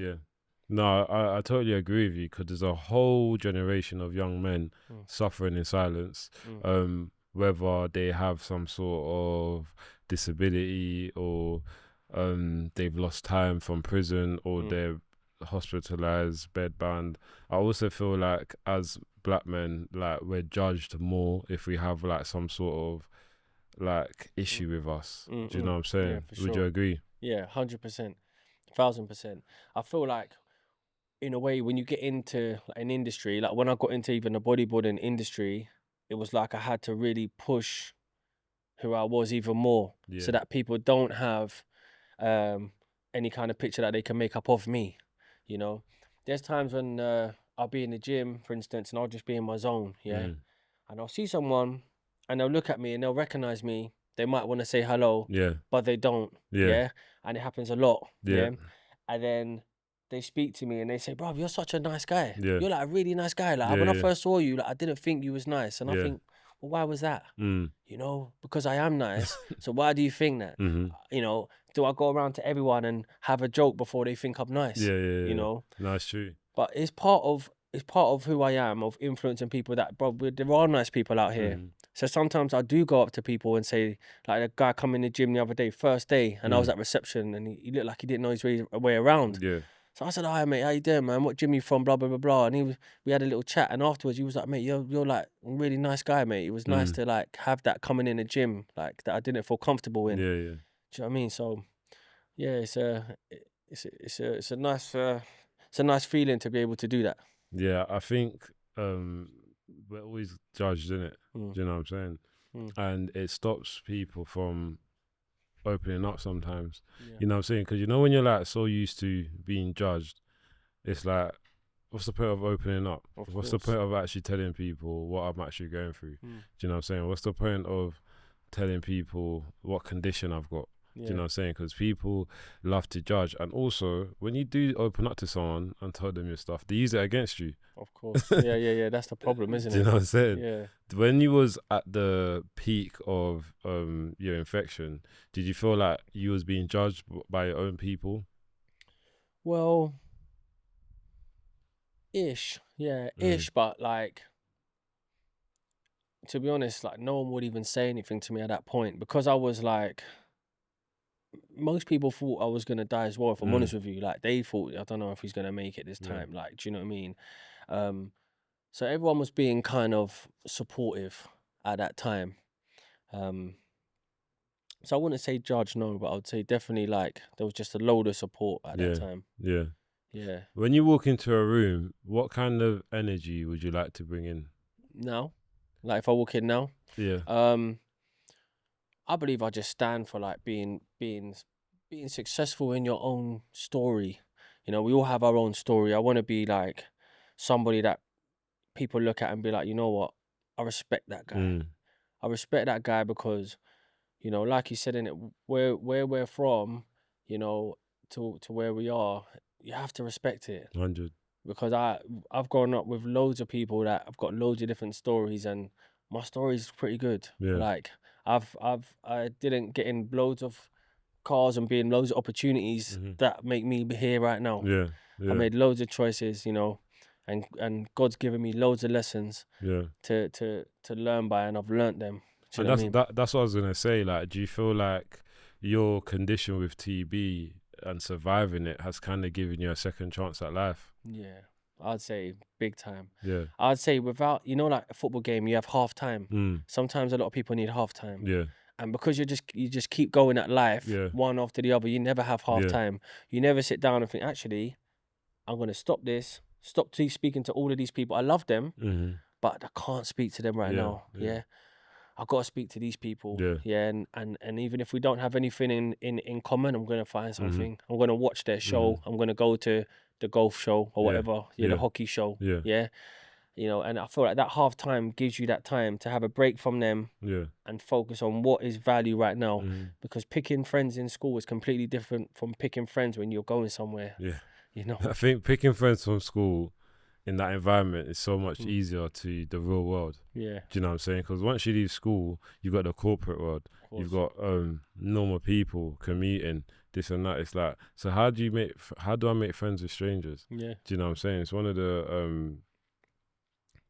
No, I totally agree with you, because there's a whole generation of young men suffering in silence, whether they have some sort of disability, or they've lost time from prison, or they're hospitalized, bedbound. I also feel like as black men, like, we're judged more if we have like some sort of like issue with us. Do you know what I'm saying? Yeah, for Would sure. you agree? Yeah, 100%, 1000%. I feel like, in a way, when you get into an industry, like when I got into even the bodybuilding industry, it was like I had to really push who I was even more, so that people don't have any kind of picture that they can make up of me. You know, there's times when I'll be in the gym, for instance, and I'll just be in my zone, and I'll see someone and they'll look at me and they'll recognize me. They might want to say hello, but they don't. And it happens a lot. And then they speak to me and they say, bro, you're such a nice guy. You're like a really nice guy. Like when I first saw you, like, I didn't think you was nice. And I think, well, why was that? You know, because I am nice. So why do you think that? You know, do I go around to everyone and have a joke before they think I'm nice? You know? No, it's true. But it's part of who I am, of influencing people that, bro, there are nice people out here. So sometimes I do go up to people and say, like, a guy come in the gym the other day, first day, and I was at reception and he looked like he didn't know his way around. So I said, hi mate, how you doing, man? What gym you from? Blah blah blah blah. And we had a little chat, and afterwards he was like, mate, you're like a really nice guy, mate. It was nice to like have that coming in the gym, like, that I didn't feel comfortable in. Do you know what I mean? So yeah, it's a nice feeling to be able to do that. Yeah, I think we're always judged, isn't it? Do you know what I'm saying? And it stops people from opening up sometimes. You know what I'm saying? Because, you know, when you're like so used to being judged, it's like, what's the point of opening up? What's the point of actually telling people what I'm actually going through? Do you know what I'm saying? What's the point of telling people what condition I've got? Do you know what I'm saying? Because people love to judge. And also, when you do open up to someone and tell them your stuff, they use it against you. Of course. Yeah. That's the problem, isn't it? Do you know what I'm saying? Yeah. When you was at the peak of your infection, did you feel like you was being judged by your own people? Well, ish. Yeah, ish. But like, to be honest, like, no one would even say anything to me at that point, because I was like, most people thought I was gonna die as well, if I'm honest with you. Like, they thought, I don't know if he's gonna make it this time. Like, do you know what I mean? So everyone was being kind of supportive at that time. So I wouldn't say judge, no, but I would say definitely, like, there was just a load of support at that time. Yeah. When you walk into a room, what kind of energy would you like to bring in? Now, like, if I walk in now, I believe I just stand for, like, being successful in your own story. You know, we all have our own story. I want to be like somebody that people look at and be like, you know what, I respect that guy. I respect that guy because, you know, like you said, in it, where we're from, you know, to where we are, you have to respect it. 100. Because I've grown up with loads of people that have got loads of different stories, and my story's pretty good. Like, I didn't get in loads of cars and be in loads of opportunities that make me here right now. I made loads of choices, you know, and God's given me loads of lessons to learn by, and I've learnt them. And that's what I was gonna say. Like, do you feel like your condition with TB and surviving it has kind of given you a second chance at life? Yeah, I'd say big time. Yeah. I'd say without, you know, like a football game, you have half time. Mm. Sometimes a lot of people need half time. Yeah. And because you just keep going at life, Yeah. one after the other, you never have half Yeah. time. You never sit down and think, actually, I'm gonna stop this, stop speaking to all of these people. I love them, Mm-hmm. but I can't speak to them right Yeah, now. yeah. Yeah. I've got to speak to these people. Yeah. Yeah. And even if we don't have anything in common, I'm gonna find Mm-hmm. something. I'm gonna watch their show. Mm-hmm. I'm gonna go to the golf show or Yeah. whatever. Yeah, Yeah. the hockey show. Yeah. Yeah. You know, and I feel like that half time gives you that time to have a break from them Yeah. and focus on what is value right now. Mm-hmm. Because picking friends in school is completely different from picking friends when you're going somewhere. Yeah. You know. I think picking friends from school in that environment is so much Mm. easier to the real world. Yeah. Do you know what I'm saying? Because once you leave school, you've got the corporate world. Of You've course. got normal people commuting, this and that. It's like, so how do I make friends with strangers? Yeah. Do you know what I'm saying? It's one of the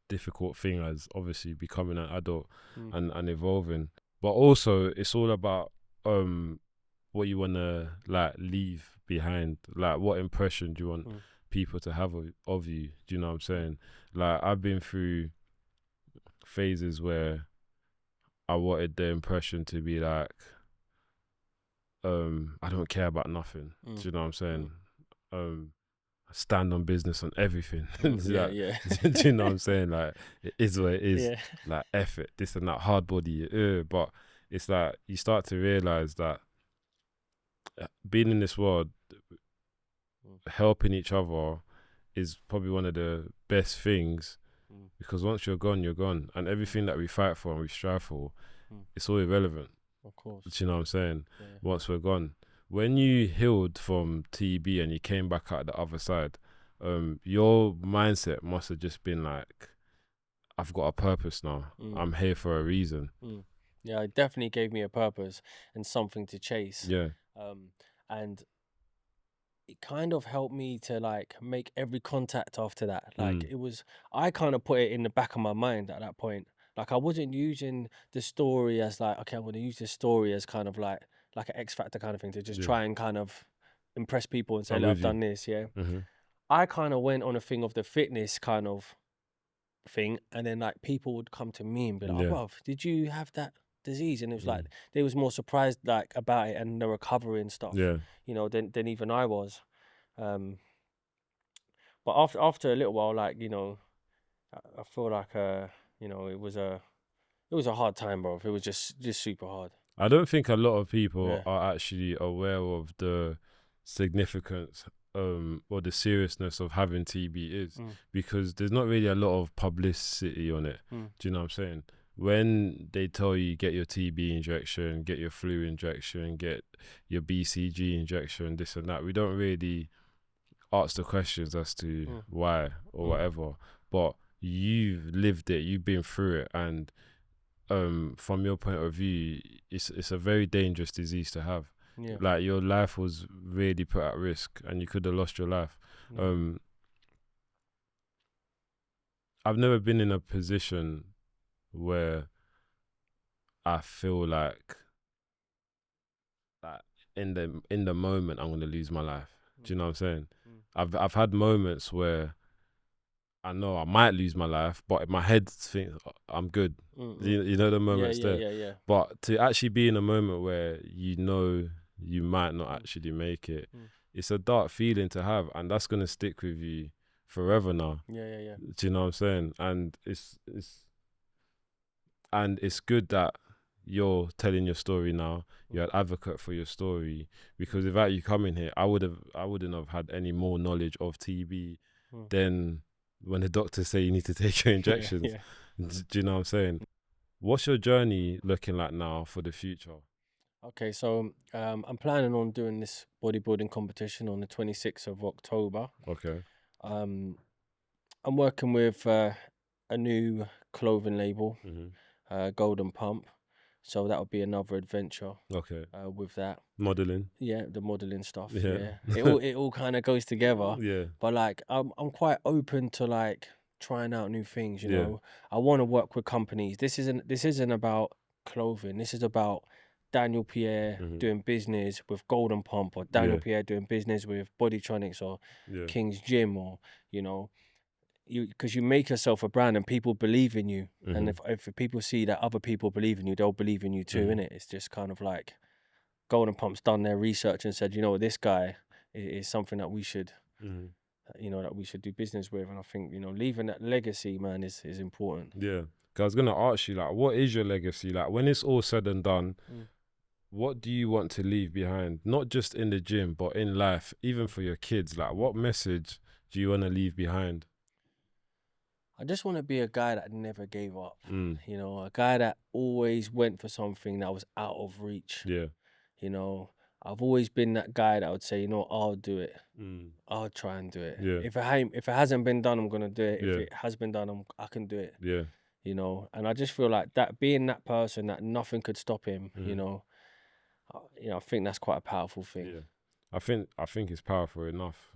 difficult things as obviously becoming an adult and evolving. But also it's all about what you wanna like leave behind. Like what impression do you want people to have of you? Do you know what I'm saying? Like I've been through phases where I wanted the impression to be like I don't care about nothing. Do you know what I'm saying? I stand on business on everything. Yeah, Like, yeah. do you know what I'm saying? Like it is what it is. Yeah. Like effort, this and that, hard body. But it's like you start to realize that being in this world, helping each other is probably one of the best things, because once you're gone, you're gone, and everything that we fight for and we strive for, it's all irrelevant. Of course. Do you know what I'm saying? Yeah. Once we're gone, when you healed from TB and you came back out the other side, your mindset must have just been like, I've got a purpose now. I'm here for a reason. Yeah, it definitely gave me a purpose and something to chase. Yeah. And it kind of helped me to like make every contact after that. Like I kind of put it in the back of my mind at that point. Like I wasn't using the story as like, okay, I'm going to use this story as kind of like an X Factor kind of thing to just try and kind of impress people and say, look, I've done this. Yeah. I kind of went on a thing of the fitness kind of thing, and then like people would come to me and be like, oh, bruv, did you have that disease? And it was like they was more surprised like about it and the recovery and stuff, you know, than even I was. But after a little while, like, you know, I feel like you know, it was a hard time, bro. It was just super hard. I don't think a lot of people are actually aware of the significance or the seriousness of having TB is, because there's not really a lot of publicity on it. Do you know what I'm saying? When they tell you get your TB injection, get your flu injection, get your BCG injection, this and that, we don't really ask the questions as to why or whatever. But you've lived it, you've been through it, and from your point of view, it's a very dangerous disease to have. Yeah. Like your life was really put at risk and you could have lost your life. I've never been in a position where I feel like in the moment I'm gonna lose my life. Do you know what I'm saying? I've had moments where I know I might lose my life, but my head thinks I'm good. You know the moments there. Yeah. But to actually be in a moment where you know you might not actually make it, it's a dark feeling to have, and that's gonna stick with you forever now. Yeah. Do you know what I'm saying? And it's good that you're telling your story now. You're an advocate for your story, because without you coming here, I wouldn't have had any more knowledge of TB than when the doctors say you need to take your injections. Do you know what I'm saying? What's your journey looking like now for the future? Okay, so I'm planning on doing this bodybuilding competition on the 26th of October. Okay. I'm working with a new clothing label, Golden Pump. So that would be another adventure. Okay. With that. Modeling. Yeah, the modeling stuff. Yeah. It all kind of goes together. Yeah. But like I'm quite open to like trying out new things, you know. I want to work with companies. This isn't about clothing. This is about Daniel Pierre doing business with Golden Pump, or Daniel Pierre doing business with Bodytronics or King's Gym, or, you know, because you make yourself a brand and people believe in you. And if people see that other people believe in you, they'll believe in you too, innit? It's just kind of like Golden Pump's done their research and said, you know what, this guy is something that we should, you know, that we should do business with. And I think, you know, leaving that legacy, man, is important. Yeah. 'Cause I was gonna ask you, like, what is your legacy? Like, when it's all said and done, what do you want to leave behind? Not just in the gym, but in life, even for your kids. Like, what message do you want to leave behind? I just want to be a guy that never gave up. You know, a guy that always went for something that was out of reach. Yeah. You know, I've always been that guy that would say, you know, I'll do it. I'll try and do it. Yeah. If it hasn't been done, I'm gonna do it. Yeah. If it has been done, I can do it. Yeah. You know, and I just feel like that, being that person that nothing could stop him. You know, I think that's quite a powerful thing. Yeah. I think it's powerful enough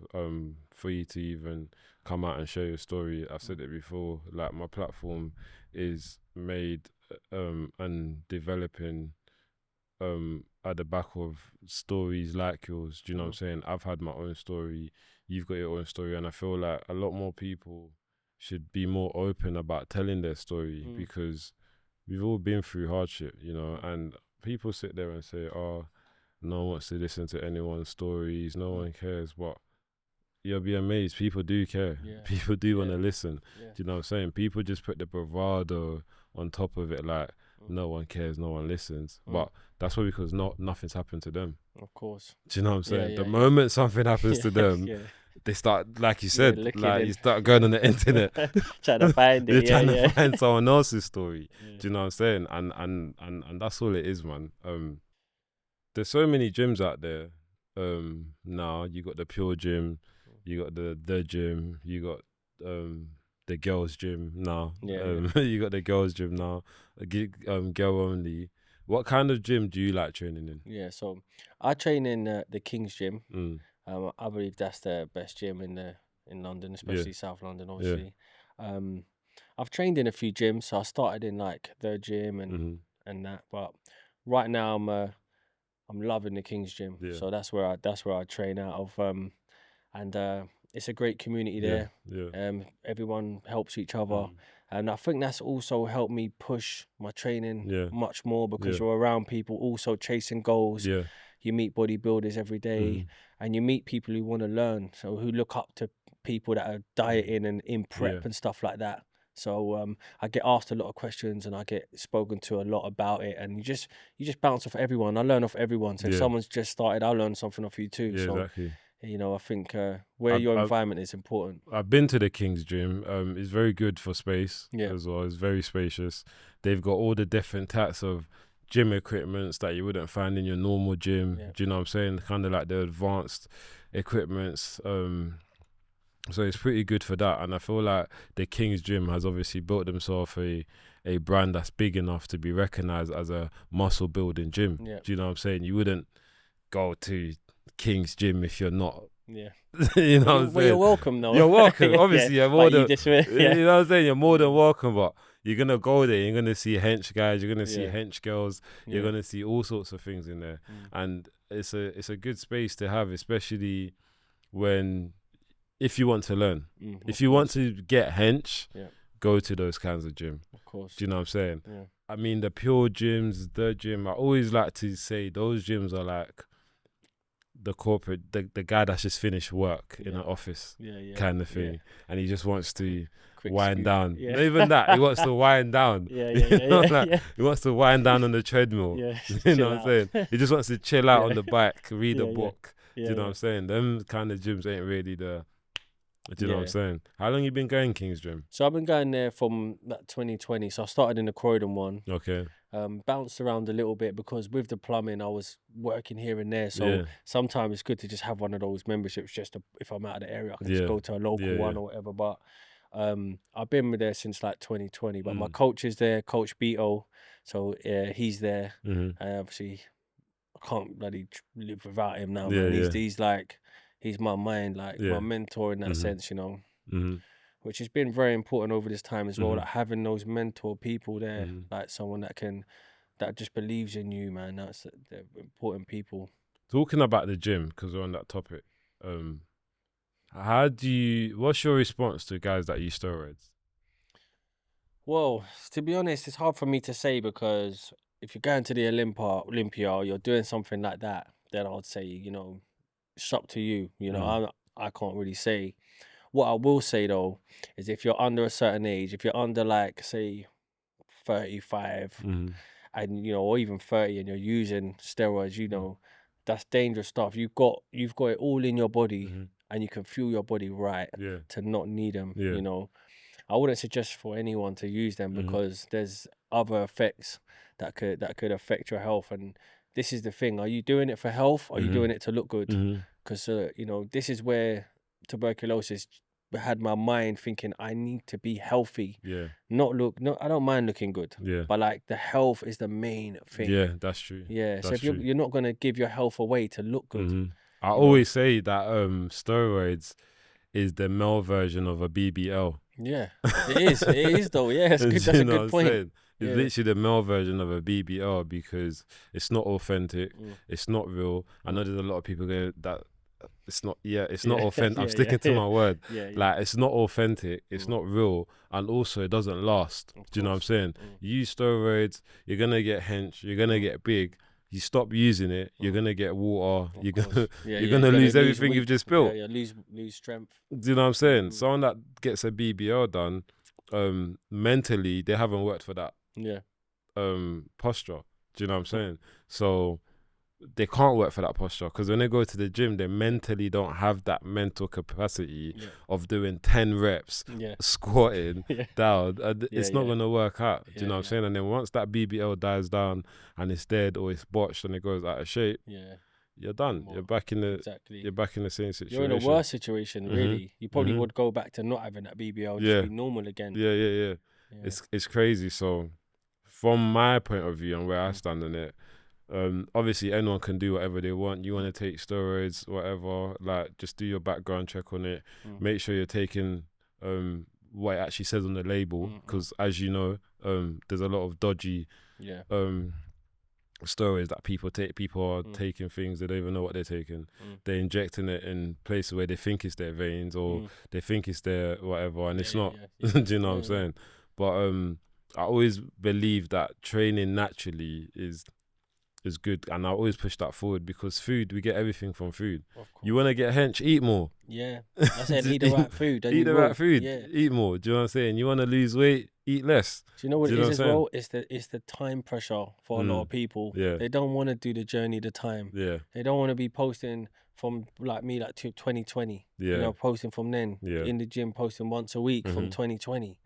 for you to even come out and share your story. I've said it before, like, my platform is made and developing at the back of stories like yours. Do you know what I'm saying? I've had my own story, you've got your own story, and I feel like a lot more people should be more open about telling their story, because we've all been through hardship, you know, and people sit there and say, oh, no one wants to listen to anyone's stories, no one cares, but you'll be amazed, people do care. People do want to listen. Do you know what I'm saying? People just put the bravado on top of it, like, no one cares, no one listens, but that's probably because nothing's happened to them. Of course. Do you know what I'm saying? The moment something happens to them, they start, like you said, like, you start going on the internet, trying to find it. You're trying to find someone else's story. Do you know what I'm saying? And that's all it is, man. There's so many gyms out there. Now you got the Pure Gym, you got the gym, you got the girls' gym now. You got the girls' gym now, girl only. What kind of gym do you like training in? Yeah, so I train in the King's Gym. I believe that's the best gym in London, especially South London, obviously. I've trained in a few gyms, so I started in like the gym and that, but right now I'm loving the King's Gym. So that's where I train out of, and it's a great community there. Everyone helps each other. And I think that's also helped me push my training much more, because you're around people also chasing goals. You meet bodybuilders every day, and you meet people who want to learn, so who look up to people that are dieting and in prep and stuff like that. So I get asked a lot of questions and I get spoken to a lot about it, and you just bounce off everyone. I learn off everyone. So if someone's just started, I'll learn something off you too. So, exactly. You know, I think where your environment is important. I've been to the King's Gym. It's very good for space as well. It's very spacious. They've got all the different types of gym equipments that you wouldn't find in your normal gym. Do you know what I'm saying? Kind of like the advanced equipments. So it's pretty good for that. And I feel like the King's Gym has obviously built themselves a brand that's big enough to be recognized as a muscle building gym. Do you know what I'm saying? You wouldn't go to King's Gym if you're not. You know what I'm saying? You're welcome though. You're welcome. Obviously, you're more than, you know what I'm saying? You're more than welcome, but you're going to go there, you're going to see hench guys, you're going to see hench girls, you're going to see all sorts of things in there. And it's a good space to have, especially if you want to learn. If you want to get hench, go to those kinds of gym. Of course. Do you know what I'm saying? I mean, the Pure Gyms, the gym, I always like to say those gyms are like the corporate, the guy that's just finished work in an office kind of thing, and he just wants to wind down. Not even that, he wants to wind down. He wants to wind down on the treadmill. You know what I'm saying? He just wants to chill out on the bike, read a book. Do you know what I'm saying? Them kind of gyms ain't really the. Do you know what I'm saying? How long you been going King's Gym? So I've been going there from 2020. So I started in the Croydon one. Okay. Bounced around a little bit because with the plumbing, I was working here and there. So sometimes it's good to just have one of those memberships. If I'm out of the area, I can just go to a local one or whatever. But I've been there since like 2020. But my coach is there, Coach Beto. So he's there. Obviously, I can't bloody live without him now. Man. He's like. He's my mind, like my mentor in that sense, you know, which has been very important over this time as well. Like having those mentor people there, like someone that just believes in you, man. They're important people. Talking about the gym, because we're on that topic, What's your response to guys that use steroids? Well, to be honest, it's hard for me to say because if you're going to the Olympia, or you're doing something like that, then I would say, it's up to you. I can't really say. What I will say though is if you're under a certain age, if you're under like say 35 and or even 30 and you're using steroids, that's dangerous stuff. You've got it all in your body and you can feel your body right Yeah. to not need them, Yeah. I wouldn't suggest for anyone to use them because there's other effects that could affect your health. And this is the thing: are you doing it for health? Or are you doing it to look good? Because this is where tuberculosis had my mind thinking I need to be healthy. Yeah. No, I don't mind looking good. Yeah. But like the health is the main thing. Yeah, that's true. Yeah. That's So if true. you're not gonna give your health away to look good. I always say that steroids is the male version of a BBL. Yeah, it is. It is though. Yeah, it's good. That's a good point. Saying? It's literally the male version of a BBL because it's not authentic. It's not real. I know there's a lot of people going that it's not. Yeah, it's not authentic. I'm sticking to my word. Like it's not authentic. It's not real, and also it doesn't last. Do you know what I'm saying? You use steroids, you're gonna get hench. You're gonna get big. You stop using it, you're gonna get water. You're gonna lose everything you've just built. Yeah, lose strength. Do you know what I'm saying? Someone that gets a BBL done, mentally they haven't worked for that. Yeah. Posture. Do you know what I'm saying? So they can't work for that posture because when they go to the gym, they mentally don't have that mental capacity of doing 10 reps, squatting down. It's not going to work out. Do you know what I'm saying? And then once that BBL dies down and it's dead or it's botched and it goes out of shape, you're done. You're back in the same situation. You're in a worse situation, really. You probably would go back to not having that BBL, just be normal again. Yeah. It's crazy. So from my point of view and where I stand on it, obviously anyone can do whatever they want. You want to take steroids, whatever, like just do your background check on it. Make sure you're taking what it actually says on the label, because as you know, there's a lot of dodgy steroids that people take. People are taking things they don't even know what they're taking. They're injecting it in places where they think it's their veins or they think it's their whatever, and it's not. Do you know what I'm saying? But I always believe that training naturally is good, and I always push that forward because food, we get everything from food. You want to get hench, eat more. Yeah, I said eat the right food. Eat the right food. Eat more. Do you know what I'm saying? You want to lose weight, eat less. Do you know what it is as well? It's the time pressure for a lot of people. Yeah. They don't want to do the journey, the time. Yeah. They don't want to be posting from like me, like 2020. Yeah. Posting from then. Yeah. In the gym, posting once a week from 2020.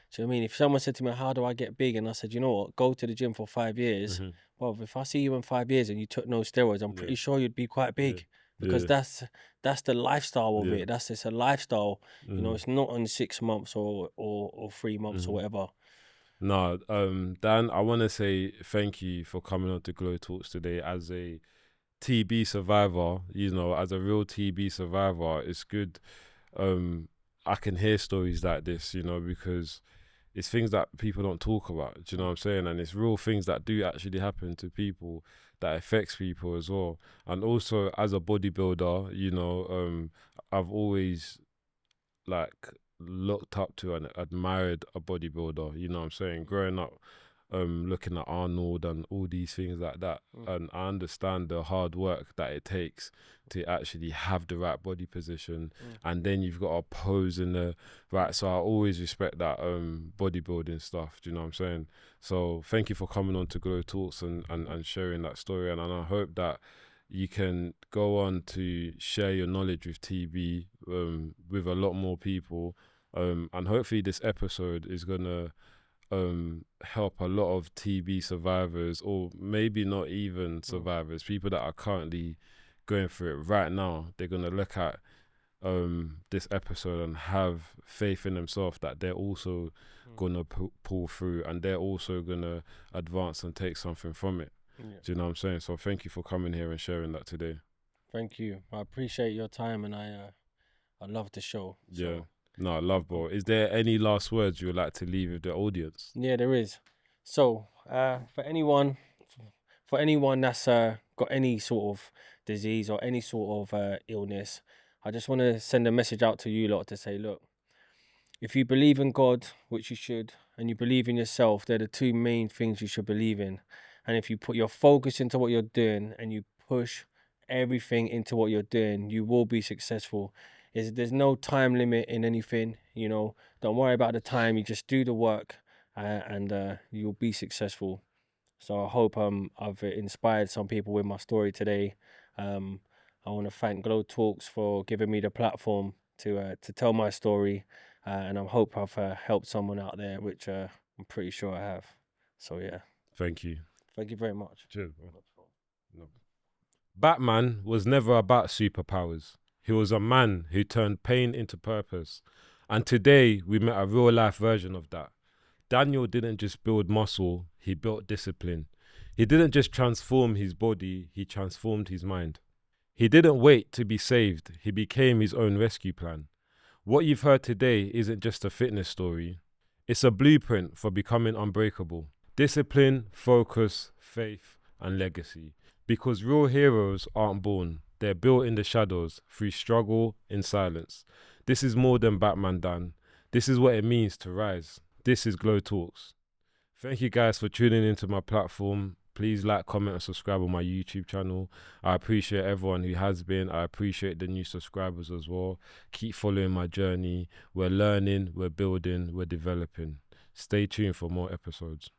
So I mean, if someone said to me, how do I get big? And I said, you know what, go to the gym for 5 years. Well, if I see you in 5 years and you took no steroids, I'm pretty sure you'd be quite big. Because that's the lifestyle of it. It's a lifestyle. It's not on 6 months or 3 months or whatever. No, Dan, I want to say thank you for coming on to GloTalks today as a TB survivor. As a real TB survivor, it's good. I can hear stories like this, because it's things that people don't talk about. Do you know what I'm saying? And it's real things that do actually happen to people that affects people as well. And also as a bodybuilder, I've always looked up to and admired a bodybuilder. You know what I'm saying? Growing up, looking at Arnold and all these things like that, and I understand the hard work that it takes to actually have the right body position, and then you've got to pose in the right. So I always respect that bodybuilding stuff. Do you know what I'm saying? So thank you for coming on to GloTalks and sharing that story, and I hope that you can go on to share your knowledge with TB with a lot more people, and hopefully this episode is gonna help a lot of TB survivors, or maybe not even survivors, people that are currently going through it right now. They're going to look at this episode and have faith in themselves that they're also going to pull through, and they're also going to advance and take something from it. Do you know what I'm saying? So thank you for coming here and sharing that today. Thank you. I appreciate your time, and I love the show. Yeah. No, love, bro. Is there any last words you would like to leave with the audience? Yeah, there is. So, for anyone that's got any sort of disease or any sort of illness, I just want to send a message out to you lot to say, look, if you believe in God, which you should, and you believe in yourself, they're the two main things you should believe in. And if you put your focus into what you're doing and you push everything into what you're doing, you will be successful. There's no time limit in anything, you know. Don't worry about the time. You just do the work, and you'll be successful. So I hope I've inspired some people with my story today. I want to thank GloTalks for giving me the platform to tell my story, and I hope I've helped someone out there, which I'm pretty sure I have. So yeah, Thank you. thank you very much. Cheers, bro. No. Batman was never about superpowers. He was a man who turned pain into purpose. And today we met a real life version of that. Daniel didn't just build muscle, he built discipline. He didn't just transform his body, he transformed his mind. He didn't wait to be saved, he became his own rescue plan. What you've heard today isn't just a fitness story, it's a blueprint for becoming unbreakable. Discipline, focus, faith, and legacy. Because real heroes aren't born, they're built in the shadows, through struggle, in silence. This is more than Batman Dan. This is what it means to rise. This is GloTalks. Thank you guys for tuning into my platform. Please like, comment, and subscribe on my YouTube channel. I appreciate everyone who has been. I appreciate the new subscribers as well. Keep following my journey. We're learning, we're building, we're developing. Stay tuned for more episodes.